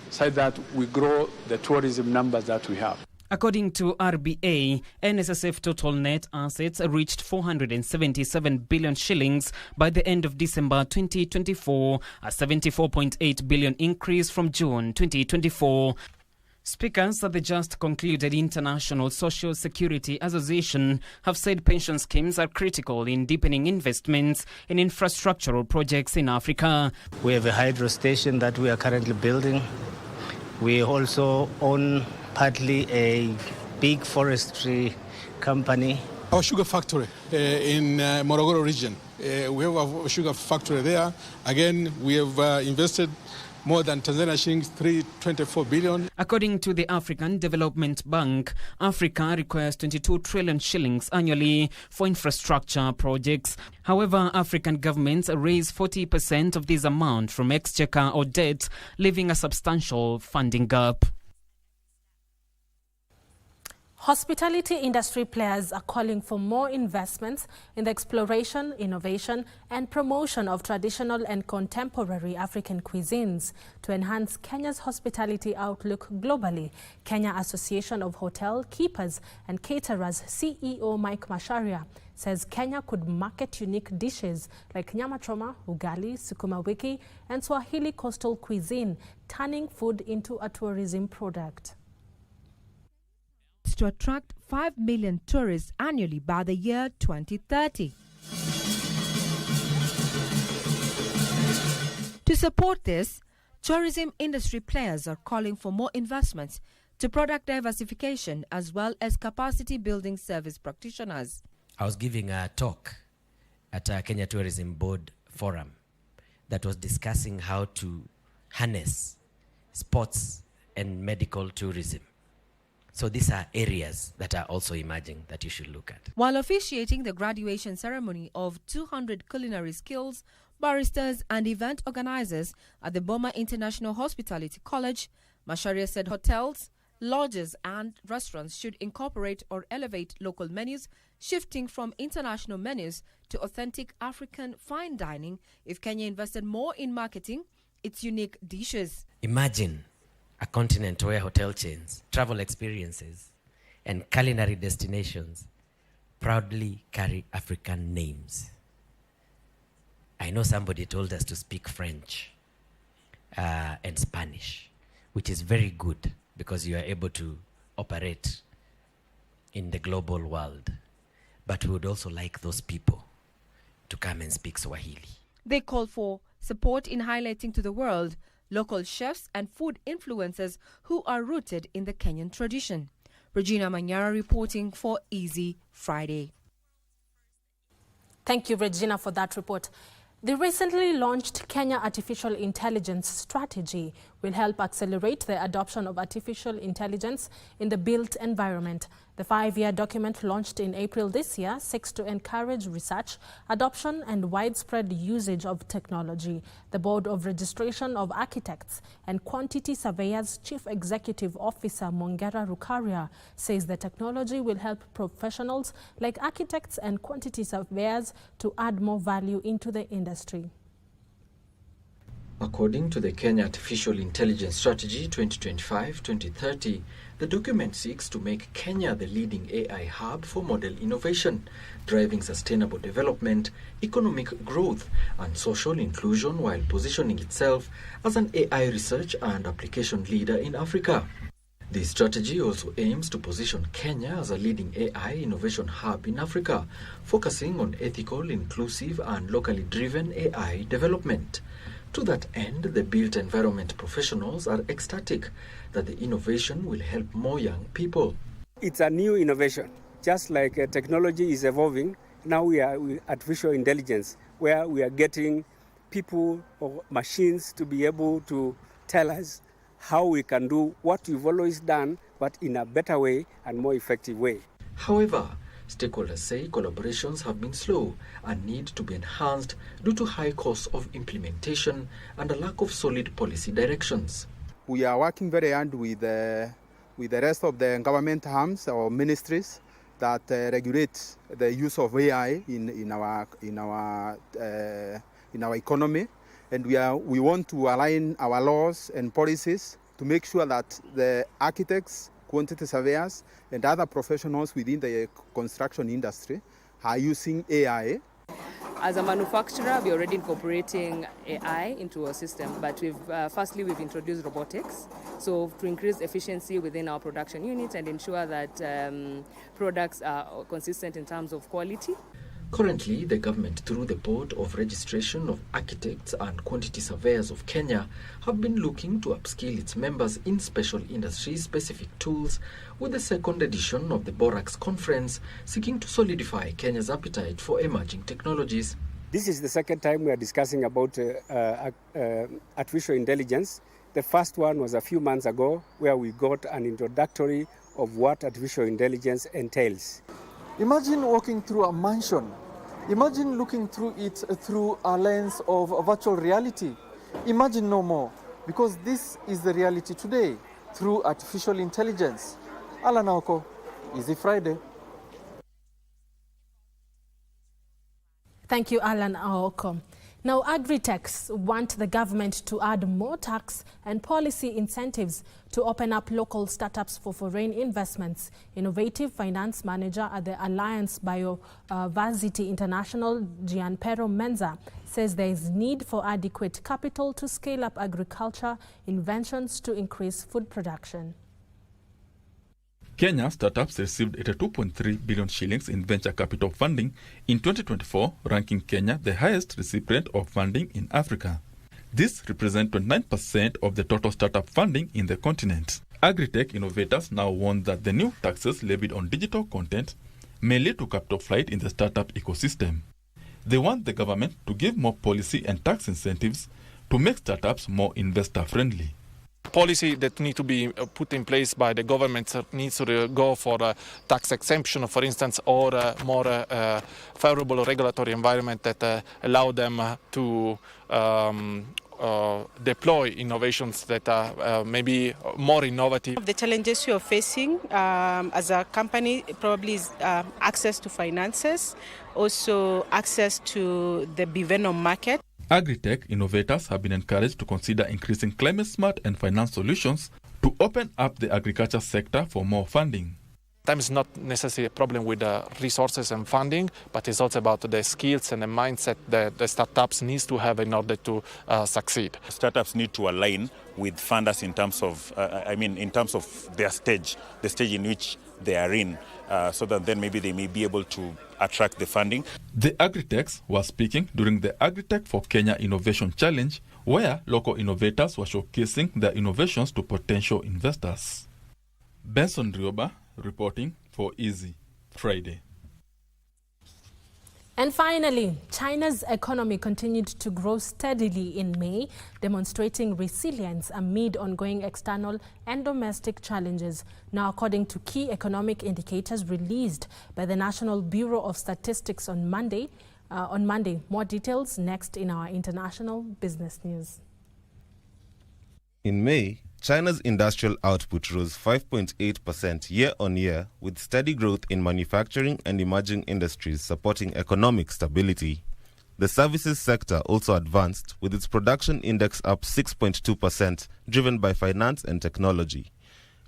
so that we grow the tourism numbers that we have. According to RBA, NSSF total net assets reached 477 billion shillings by the end of December 2024, a 74.8 billion increase from June 2024. Speakers at the just concluded International Social Security Association have said pension schemes are critical in deepening investments in infrastructural projects in Africa. We have a hydro station that we are currently building. We also own partly a big forestry company. Our sugar factory in Morogoro region. We have a sugar factory there. Again, we have invested more than Tanzania shillings 324 billion. According to the African Development Bank, Africa requires 22 trillion shillings annually for infrastructure projects. However, African governments raise 40% of this amount from exchequer or debt, leaving a substantial funding gap. Hospitality industry players are calling for more investments in the exploration, innovation and promotion of traditional and contemporary African cuisines to enhance Kenya's hospitality outlook globally. Kenya Association of Hotel Keepers and Caterers CEO Mike Macharia says Kenya could market unique dishes like nyama choma, ugali, sukuma wiki and Swahili coastal cuisine, turning food into a tourism product. To attract 5 million tourists annually by the year 2030. To support this, tourism industry players are calling for more investments to product diversification as well as capacity building service practitioners. I was giving a talk at a Kenya Tourism Board forum that was discussing how to harness sports and medical tourism. So these are areas that are also emerging that you should look at. While officiating the graduation ceremony of 200 culinary skills, baristas and event organizers at the Boma International Hospitality College, Macharia said hotels, lodges and restaurants should incorporate or elevate local menus, shifting from international menus to authentic African fine dining if Kenya invested more in marketing its unique dishes. Imagine a continent where hotel chains, travel experiences, and culinary destinations proudly carry African names. I know somebody told us to speak French and Spanish, which is very good because you are able to operate in the global world. But we would also like those people to come and speak Swahili. They call for support in highlighting to the world local chefs and food influencers who are rooted in the Kenyan tradition. Regina Manyara reporting for Easy Friday. Thank you, Regina, for that report. The recently launched Kenya Artificial Intelligence Strategy will help accelerate the adoption of artificial intelligence in the built environment. The 5-year document launched in April this year seeks to encourage research, adoption and widespread usage of technology. The Board of Registration of Architects and Quantity Surveyors Chief Executive Officer Mongera Rukaria says the technology will help professionals like architects and quantity surveyors to add more value into the industry. According to the Kenya Artificial Intelligence Strategy 2025-2030, the document seeks to make Kenya the leading AI hub for model innovation, driving sustainable development, economic growth, and social inclusion while positioning itself as an AI research and application leader in Africa. This strategy also aims to position Kenya as a leading AI innovation hub in Africa, focusing on ethical, inclusive, and locally driven AI development. To that end, the built environment professionals are ecstatic that the innovation will help more young people. It's a new innovation. Just like technology is evolving, now we are with artificial intelligence, where we are getting people or machines to be able to tell us how we can do what we've always done, but in a better way and more effective way. However, stakeholders say collaborations have been slow and need to be enhanced due to high costs of implementation and a lack of solid policy directions. We are working very hard with the rest of the government arms or ministries that regulate the use of AI in our economy, and we want to align our laws and policies to make sure that the architects, quantity surveyors, and other professionals within the construction industry are using AI. As a manufacturer, we're already incorporating AI into our system, but firstly we've introduced robotics, so to increase efficiency within our production units and ensure that products are consistent in terms of quality. Currently, the government, through the Board of Registration of Architects and Quantity Surveyors of Kenya, have been looking to upskill its members in special industry-specific tools, with the second edition of the Borax Conference seeking to solidify Kenya's appetite for emerging technologies. This is the second time we are discussing about artificial intelligence. The first one was a few months ago, where we got an introductory of what artificial intelligence entails. Imagine walking through a mansion. Imagine looking through it through a lens of virtual reality. Imagine no more, because this is the reality today through artificial intelligence. Alan Aoko, Easy Friday. Thank you, Alan Aoko. Now, agri-techs want the government to add more tax and policy incentives to open up local startups for foreign investments. Innovative finance manager at the Alliance Biodiversity International, Gianpero Menza, says there is need for adequate capital to scale up agriculture inventions to increase food production. Kenya startups received 82.3 billion shillings in venture capital funding in 2024, ranking Kenya the highest recipient of funding in Africa. This represents 29% of the total startup funding in the continent. Agri-tech innovators now warn that the new taxes levied on digital content may lead to capital flight in the startup ecosystem. They want the government to give more policy and tax incentives to make startups more investor-friendly. Policy that need to be put in place by the government needs to go for a tax exemption, for instance, or a more favorable regulatory environment that allow them to deploy innovations that are maybe more innovative. The challenges you are facing as a company probably is access to finances, also access to the Bivenom market. Agri-tech innovators have been encouraged to consider increasing climate-smart and finance solutions to open up the agriculture sector for more funding. Sometimes not necessarily a problem with the resources and funding, but it's also about the skills and the mindset that the startups needs to have in order to succeed. Startups need to align with funders in terms of, in terms of their stage, the stage in which they are in, so that then maybe they may be able to attract the funding. The Agri-techs were speaking during the Agri-tech for Kenya Innovation Challenge, where local innovators were showcasing their innovations to potential investors. Benson Rioba reporting for Easy Friday. And finally, China's economy continued to grow steadily in May, demonstrating resilience amid ongoing external and domestic challenges. Now, according to key economic indicators released by the National Bureau of Statistics on Monday. More details next in our international business news. In May, China's industrial output rose 5.8% year-on-year, with steady growth in manufacturing and emerging industries supporting economic stability. The services sector also advanced, with its production index up 6.2%, driven by finance and technology.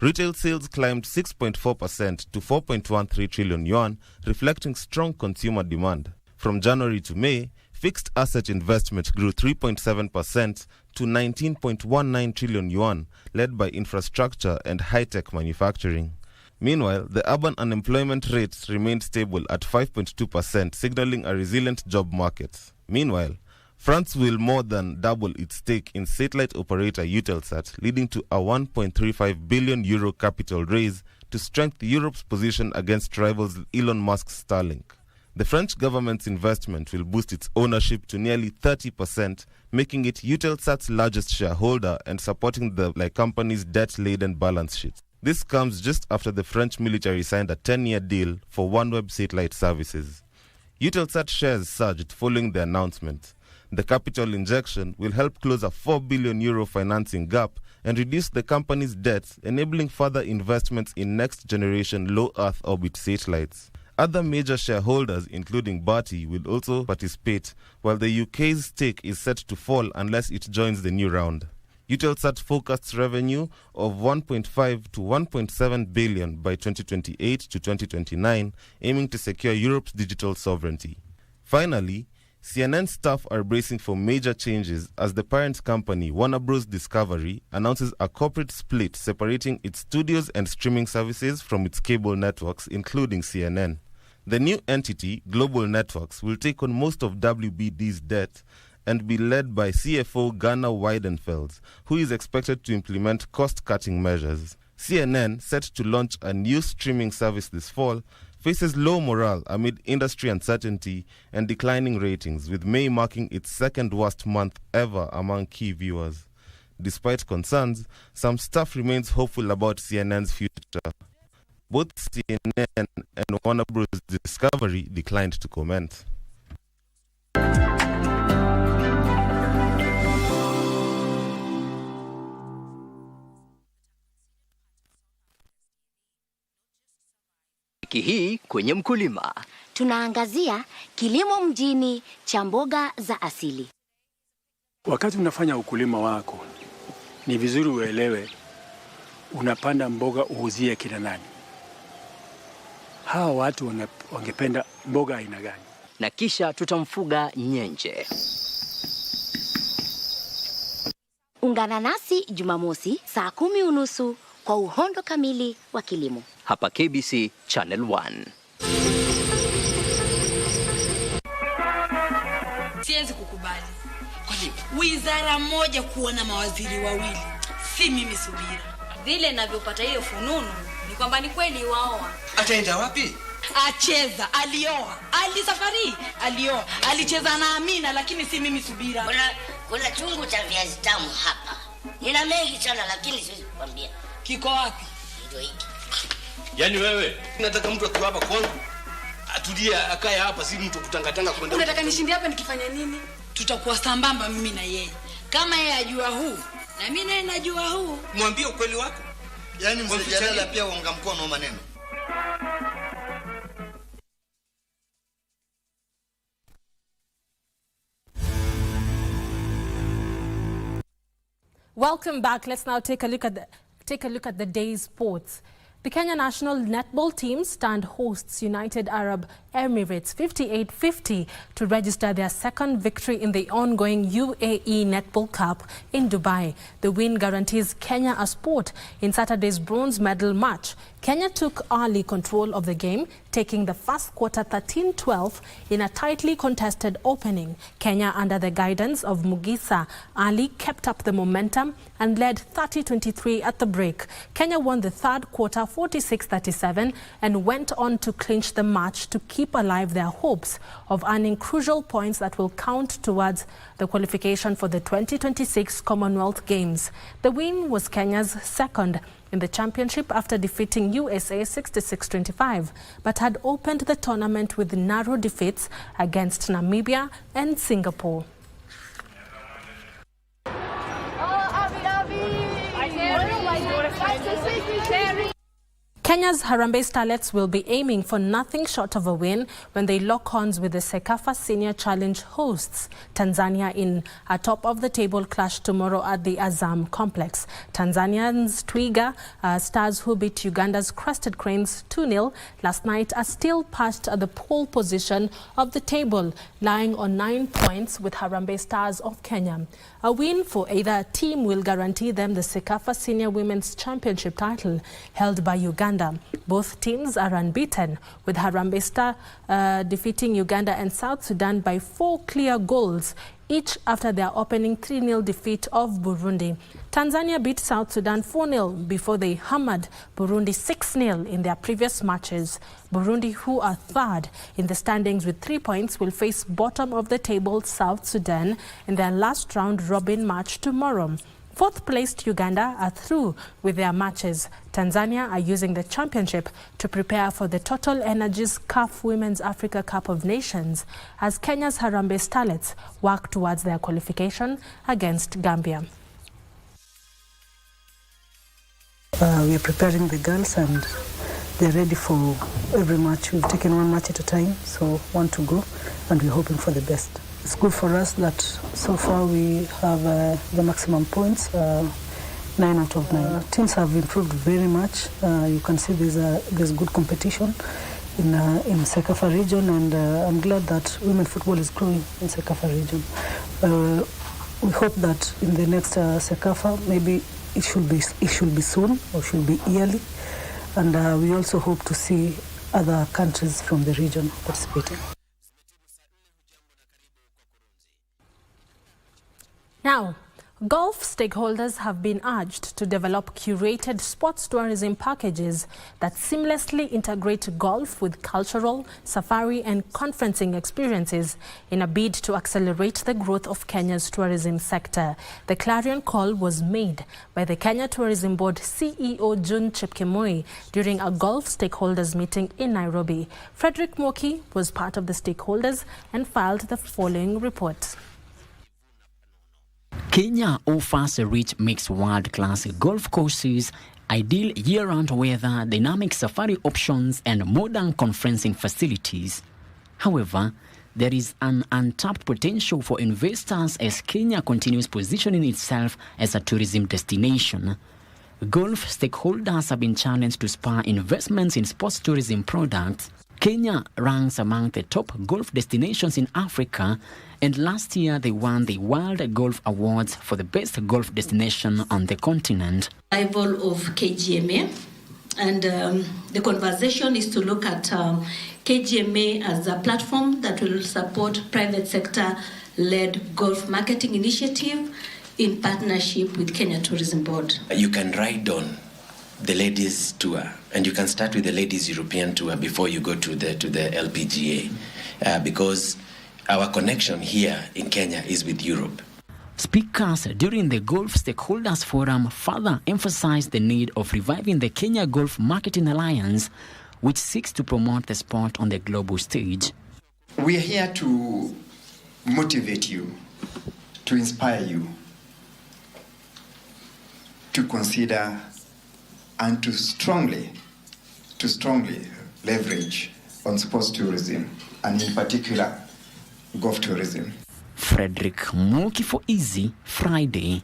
Retail sales climbed 6.4% to 4.13 trillion yuan, reflecting strong consumer demand. From January to May, fixed asset investment grew 3.7% to 19.19 trillion yuan, led by infrastructure and high-tech manufacturing. Meanwhile, the urban unemployment rate remained stable at 5.2%, signaling a resilient job market. Meanwhile, France will more than double its stake in satellite operator Eutelsat, leading to a 1.35 billion euro capital raise to strengthen Europe's position against rivals Elon Musk's Starlink. The French government's investment will boost its ownership to nearly 30%, making it Eutelsat's largest shareholder and supporting the company's debt-laden balance sheet. This comes just after the French military signed a 10-year deal for OneWeb satellite services. Eutelsat shares surged following the announcement. The capital injection will help close a 4 billion euro financing gap and reduce the company's debt, enabling further investments in next-generation low-Earth orbit satellites. Other major shareholders, including Bharti, will also participate, while the UK's stake is set to fall unless it joins the new round. Eutelsat forecasts revenue of 1.5 to 1.7 billion by 2028 to 2029, aiming to secure Europe's digital sovereignty. Finally, CNN staff are bracing for major changes as the parent company, Warner Bros. Discovery, announces a corporate split separating its studios and streaming services from its cable networks, including CNN. The new entity, Global Networks, will take on most of WBD's debt and be led by CFO Gunnar Weidenfels, who is expected to implement cost-cutting measures. CNN, set to launch a new streaming service this fall, faces low morale amid industry uncertainty and declining ratings, with May marking its second worst month ever among key viewers. Despite concerns, some staff remains hopeful about CNN's future. Both CNN and Warner Bros. Discovery declined to comment. Wiki hii kwenye Mkulima tunaangazia kilimo mjini cha mboga za asili. Wakati unafanya ukulima wako, ni vizuri uelewe unapanda mboga uuzie kina nani. Hawa watu wangependa mboga aina gani? Na kisha tutamfuga nyenje. Ungana nasi Jumamosi saa 10:30 kwa uhondo kamili wa kilimo hapa KBC Channel 1. Siwezi kukubali. Kwani wizara moja kuwa na mawaziri wawili? Si mimi Subira. Vile ninavyopata hiyo fununu ni kwamba ni kweli waoa. Ataenda wapi? Acheza, alioa. Alisafari, alioa. Alicheza na Amina lakini si mimi Subira. Kuna chungu cha viazi tamu hapa. Nina mengi sana lakini siwezi kukwambia. Kiko wapi? Ndio hiki. Yaani wewe, nataka mtu akiwa hapa kwangu atulie akae hapa, si mtu kutangatanga kwenda. Unataka nishinde hapa nikifanya nini? Tutakuwa sambamba mimi na yeye. Kama yeye ajua huu na mimi naye najua huu. Mwambie ukweli wako. Yaani msijadala pia uunga mkono maneno. Welcome back. Let's now take a look at the day's sports. The Kenya national netball team stand hosts United Arab Emirates 58-50 to register their second victory in the ongoing UAE Netball Cup in Dubai. The win guarantees Kenya a spot in Saturday's bronze medal match. Kenya took early control of the game, taking the first quarter 13-12 in a tightly contested opening. Kenya, under the guidance of Mugisa Ali, kept up the momentum and led 30-23 at the break. Kenya won the third quarter 46-37 and went on to clinch the match to keep alive their hopes of earning crucial points that will count towards the qualification for the 2026 Commonwealth Games. The win was Kenya's second in the championship after defeating USA 66-25, but had opened the tournament with narrow defeats against Namibia and Singapore. Kenya's Harambee Starlets will be aiming for nothing short of a win when they lock horns with the Sekafa Senior Challenge hosts, Tanzania, in a top-of-the-table clash tomorrow at the Azam Complex. Tanzania's Twiga Stars, who beat Uganda's Crested Cranes 2-0 last night, are still perched at the pole position of the table, lying on 9 points with Harambee Stars of Kenya. A win for either team will guarantee them the Sekafa Senior Women's Championship title held by Uganda. Both teams are unbeaten, with Harambee Star defeating Uganda and South Sudan by 4 clear goals, each after their opening 3-0 defeat of Burundi. Tanzania beat South Sudan 4-0 before they hammered Burundi 6-0 in their previous matches. Burundi, who are third in the standings with 3 points, will face bottom-of-the-table South Sudan in their last round-robin match tomorrow. Fourth-placed Uganda are through with their matches. Tanzania are using the championship to prepare for the Total Energies CAF Women's Africa Cup of Nations as Kenya's Harambee Starlets work towards their qualification against Gambia. We are preparing the girls and they're ready for every match. We've taken one match at a time, so want to go and we're hoping for the best. it's good for us that so far we have the maximum points, 9 out of 9. Teams have improved very much. You can see there's good competition in Sekafa region, and I'm glad that women football is growing in Sekafa region. We hope that in the next Sekafa, maybe it should be soon or should be yearly, and we also hope to see other countries from the region participating. Now, golf stakeholders have been urged to develop curated sports tourism packages that seamlessly integrate golf with cultural, safari and conferencing experiences in a bid to accelerate the growth of Kenya's tourism sector. The clarion call was made by the Kenya Tourism Board CEO June Chepkemoi during a golf stakeholders meeting in Nairobi. Frederick Moki was part of the stakeholders and filed the following report. Kenya offers a rich mixed world-class golf courses, ideal year-round weather, dynamic safari options, and modern conferencing facilities. However, there is an untapped potential for investors as Kenya continues positioning itself as a tourism destination. Golf stakeholders have been challenged to spur investments in sports tourism products. Kenya ranks among the top golf destinations in Africa, and last year they won the World Golf Awards for the best golf destination on the continent. Arrival of KGMA, and the conversation is to look at KGMA as a platform that will support private sector-led golf marketing initiative in partnership with Kenya Tourism Board. You can ride on the ladies tour, and you can start with the ladies European tour before you go to the LPGA, because our connection here in Kenya is with Europe. Speakers during the Golf Stakeholders Forum further emphasized the need of reviving the Kenya Golf Marketing Alliance, which seeks to promote the sport on the global stage. We are here to motivate you, to inspire you, to consider and to strongly leverage on sports tourism, and in particular, golf tourism. Frederick Moki for Easy Friday.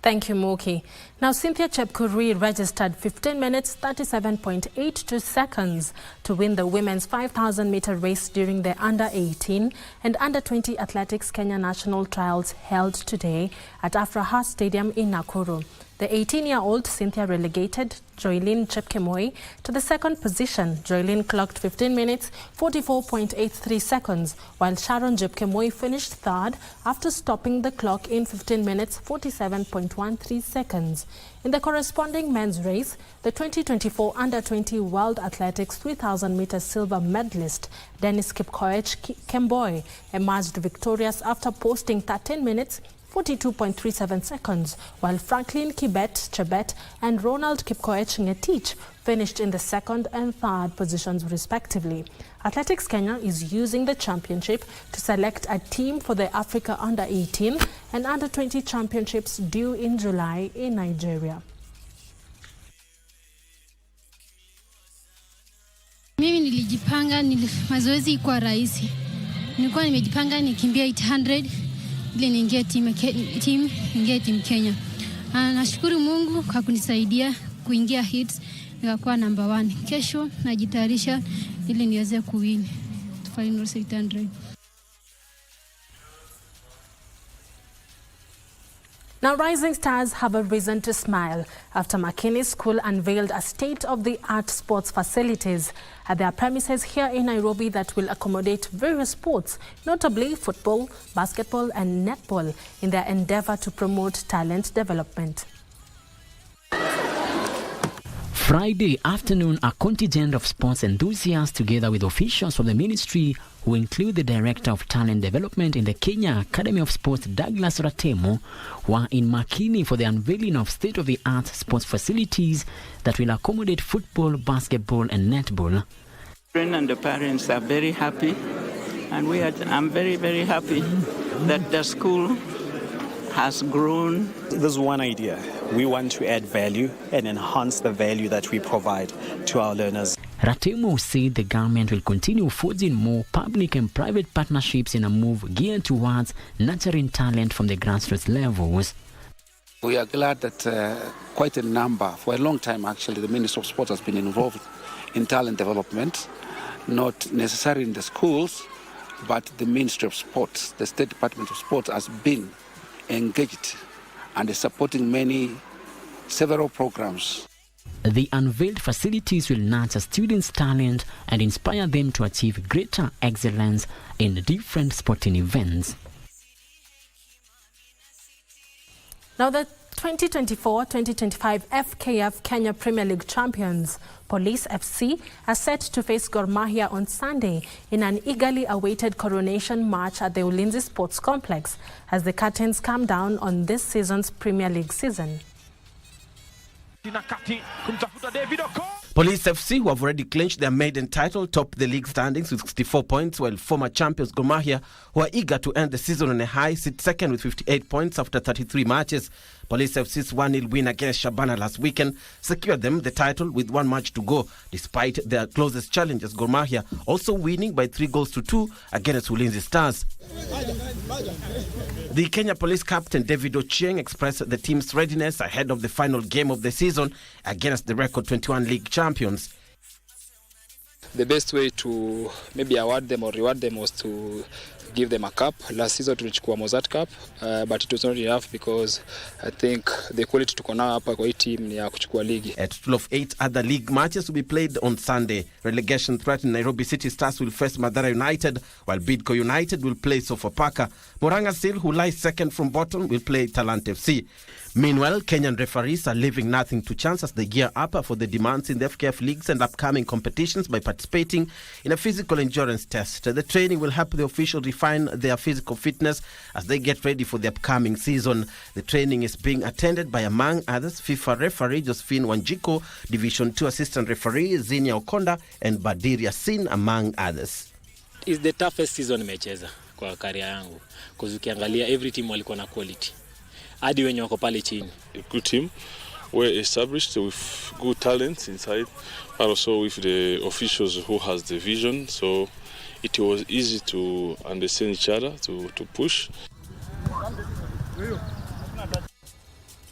Thank you, Moki. Now, Cynthia Chepkurui registered 15 minutes 37.82 seconds to win the women's 5,000-meter race during the Under-18 and Under-20 Athletics Kenya National Trials held today at Afraha Stadium in Nakuru. The 18-year-old Cynthia relegated Joylene Chepkemoi to the second position. Joylene clocked 15 minutes 44.83 seconds, while Sharon Chepkemoi finished third after stopping the clock in 15 minutes 47.13 seconds. In the corresponding men's race, the 2024 Under-20 World Athletics 3,000-meter silver medalist Dennis Kipkoech Kemboi emerged victorious after posting 13 minutes 42.37 seconds, while Franklin Kibbett and Ronald Kipkoech Ngetich finished in the second and third positions respectively. Athletics Kenya is using the championship to select a team for the Africa Under-18 and Under-20 championships due in July in Nigeria. Mimi nilijipanga, mazoezi kwa rahisi. Nilikuwa nimejipanga nikimbia 800 ili niingie team Kenya. Nashukuru Mungu kwa kunisaidia kuingia hits nikakuwa number 1. Kesho najitayarisha ili niweze kuwin final 800. Now, rising stars have a reason to smile after McKinney School unveiled a state-of-the-art sports facilities at their premises here in Nairobi that will accommodate various sports, notably football, basketball and netball, in their endeavor to promote talent development. Friday afternoon, a contingent of sports enthusiasts together with officials from the ministry, who include the Director of Talent Development in the Kenya Academy of Sports, Douglas Ratemo, were in Makini for the unveiling of state-of-the-art sports facilities that will accommodate football, basketball and netball. Children and the parents are very happy, and I'm very, very happy that the school has grown. There's one idea. We want to add value and enhance the value that we provide to our learners. Ratemo said the government will continue forging more public and private partnerships in a move geared towards nurturing talent from the grassroots levels. We are glad that quite a number, for a long time actually, the Ministry of Sport has been involved in talent development, not necessarily in the schools, but the Ministry of Sports, the State Department of Sports has been engaged and is supporting several programs. The unveiled facilities will nurture students' talent and inspire them to achieve greater excellence in different sporting events. Now the 2024-2025 FKF Kenya Premier League champions, Police FC, are set to face Gor Mahia on Sunday in an eagerly awaited coronation match at the Ulinzi Sports Complex as the curtains come down on this season's Premier League season. Police FC, who have already clinched their maiden title, top the league standings with 64 points, while former champions Gor Mahia, who are eager to end the season on a high, sit second with 58 points after 33 matches. Police FC's 1-0 win against Shabana last weekend secured them the title with one match to go, despite their closest challengers Gor Mahia also winning by 3-2 against Ulinzi Stars. The Kenya Police captain David Ochieng expressed the team's readiness ahead of the final game of the season against the record 21 league champions. The best way to maybe award them or reward them was to give them a cup. Last season tulichukua Mozart Cup, but it was not enough because I think the quality tuko nao hapa kwa hii team ni ya kuchukua ligi. A total of 8 other league matches will be played on Sunday. Relegation threatened Nairobi City Stars will face Mathare United, while Bidco United will play Sofapaka. Moranga Seal, who lies second from bottom, will play Talent FC. Meanwhile, Kenyan referees are leaving nothing to chance as they gear up for the demands in the FKF leagues and upcoming competitions by participating in a physical endurance test. The training will help the officials refine their physical fitness as they get ready for the upcoming season. The training is being attended by, among others, FIFA referee Josephine Wanjiko, Division 2 assistant referee Zinia Okonda, and Badir Yassin, among others. It's the toughest season nimecheza kwa career yangu because ukiangalia every team walikuwa na quality. Hadi wenye wako pale chini. A good team, well established with good talents inside, but also with the officials who has the vision, so it was easy to understand each other, to push.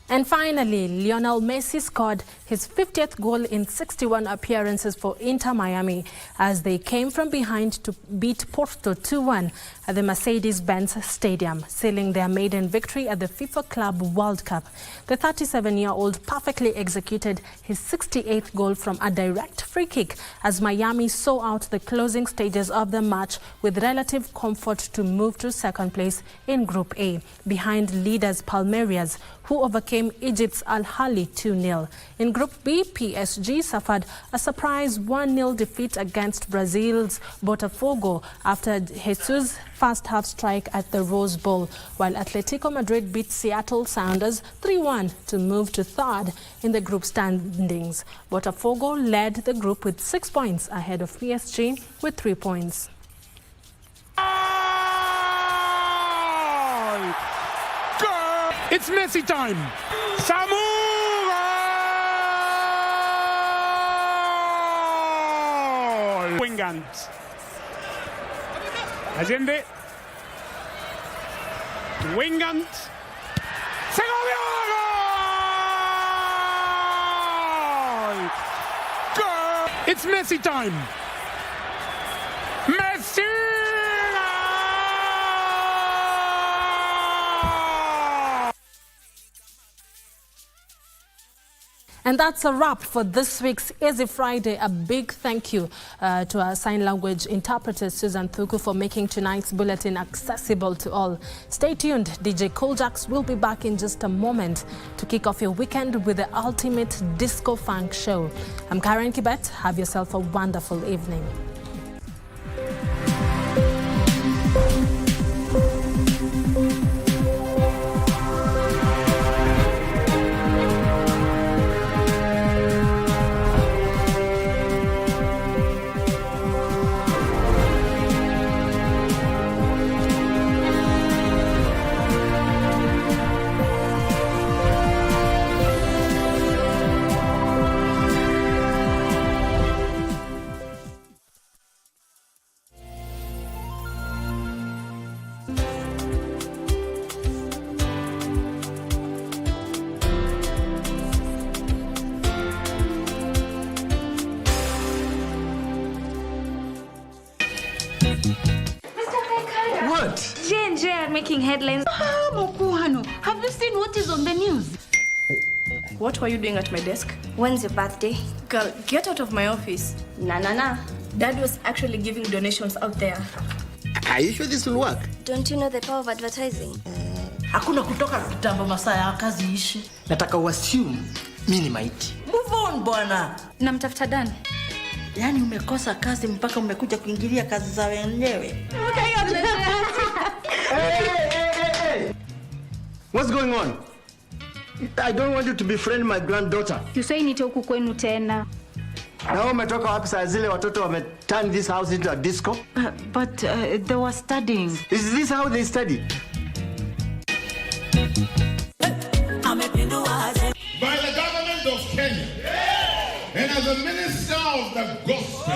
And finally, Lionel Messi scored his 50th goal in 61 appearances for Inter Miami as they came from behind to beat Porto 2-1 at the Mercedes-Benz Stadium, sealing their maiden victory at the FIFA Club World Cup. The 37-year-old perfectly executed his 68th goal from a direct free kick as Miami saw out the closing stages of the match with relative comfort to move to second place in Group A, behind leaders Palmeiras, who overcame Egypt's Al Ahly 2-0. In Group B, PSG suffered a surprise 1-0 defeat against Brazil's Botafogo after Jesus' first-half strike at the Rose Bowl, while Atletico Madrid beat Seattle Sounders 3-1 to move to third in the group standings. Botafogo led the group with 6 points ahead of PSG with 3 points. It's Messi time. Samuel! Wingant. Allende. Wingant. Segovia! Goal! It's Messi time. Messi! And that's a wrap for this week's Easy Friday. A big thank you to our sign language interpreter, Susan Thuku, for making tonight's bulletin accessible to all. Stay tuned. DJ Koljax will be back in just a moment to kick off your weekend with the ultimate disco funk show. I'm Caren Kibbett. Have yourself a wonderful evening. What? J&J are making headlines. Mokuhano, have you seen what is on the news? What were you doing at my desk? When's your birthday? Girl, get out of my office. Nah. Dad was actually giving donations out there. Are you sure this will work? Don't you know the power of advertising? Hakuna kutoka kitambo masaa ya kazi ishi. Nataka uassume mimi ni maiti. Move on bwana. Namtafuta Dan. Yaani umekosa kazi mpaka umekuja kuingilia kazi za wenyewe. Hey. What's going on? I don't want you to befriend my granddaughter. You say nite huku kwenu tena. Na umetoka wapi saa zile watoto wame turn this house into a disco? But they were studying. Is this how they study? By the government of Kenya and as a minister of the gospel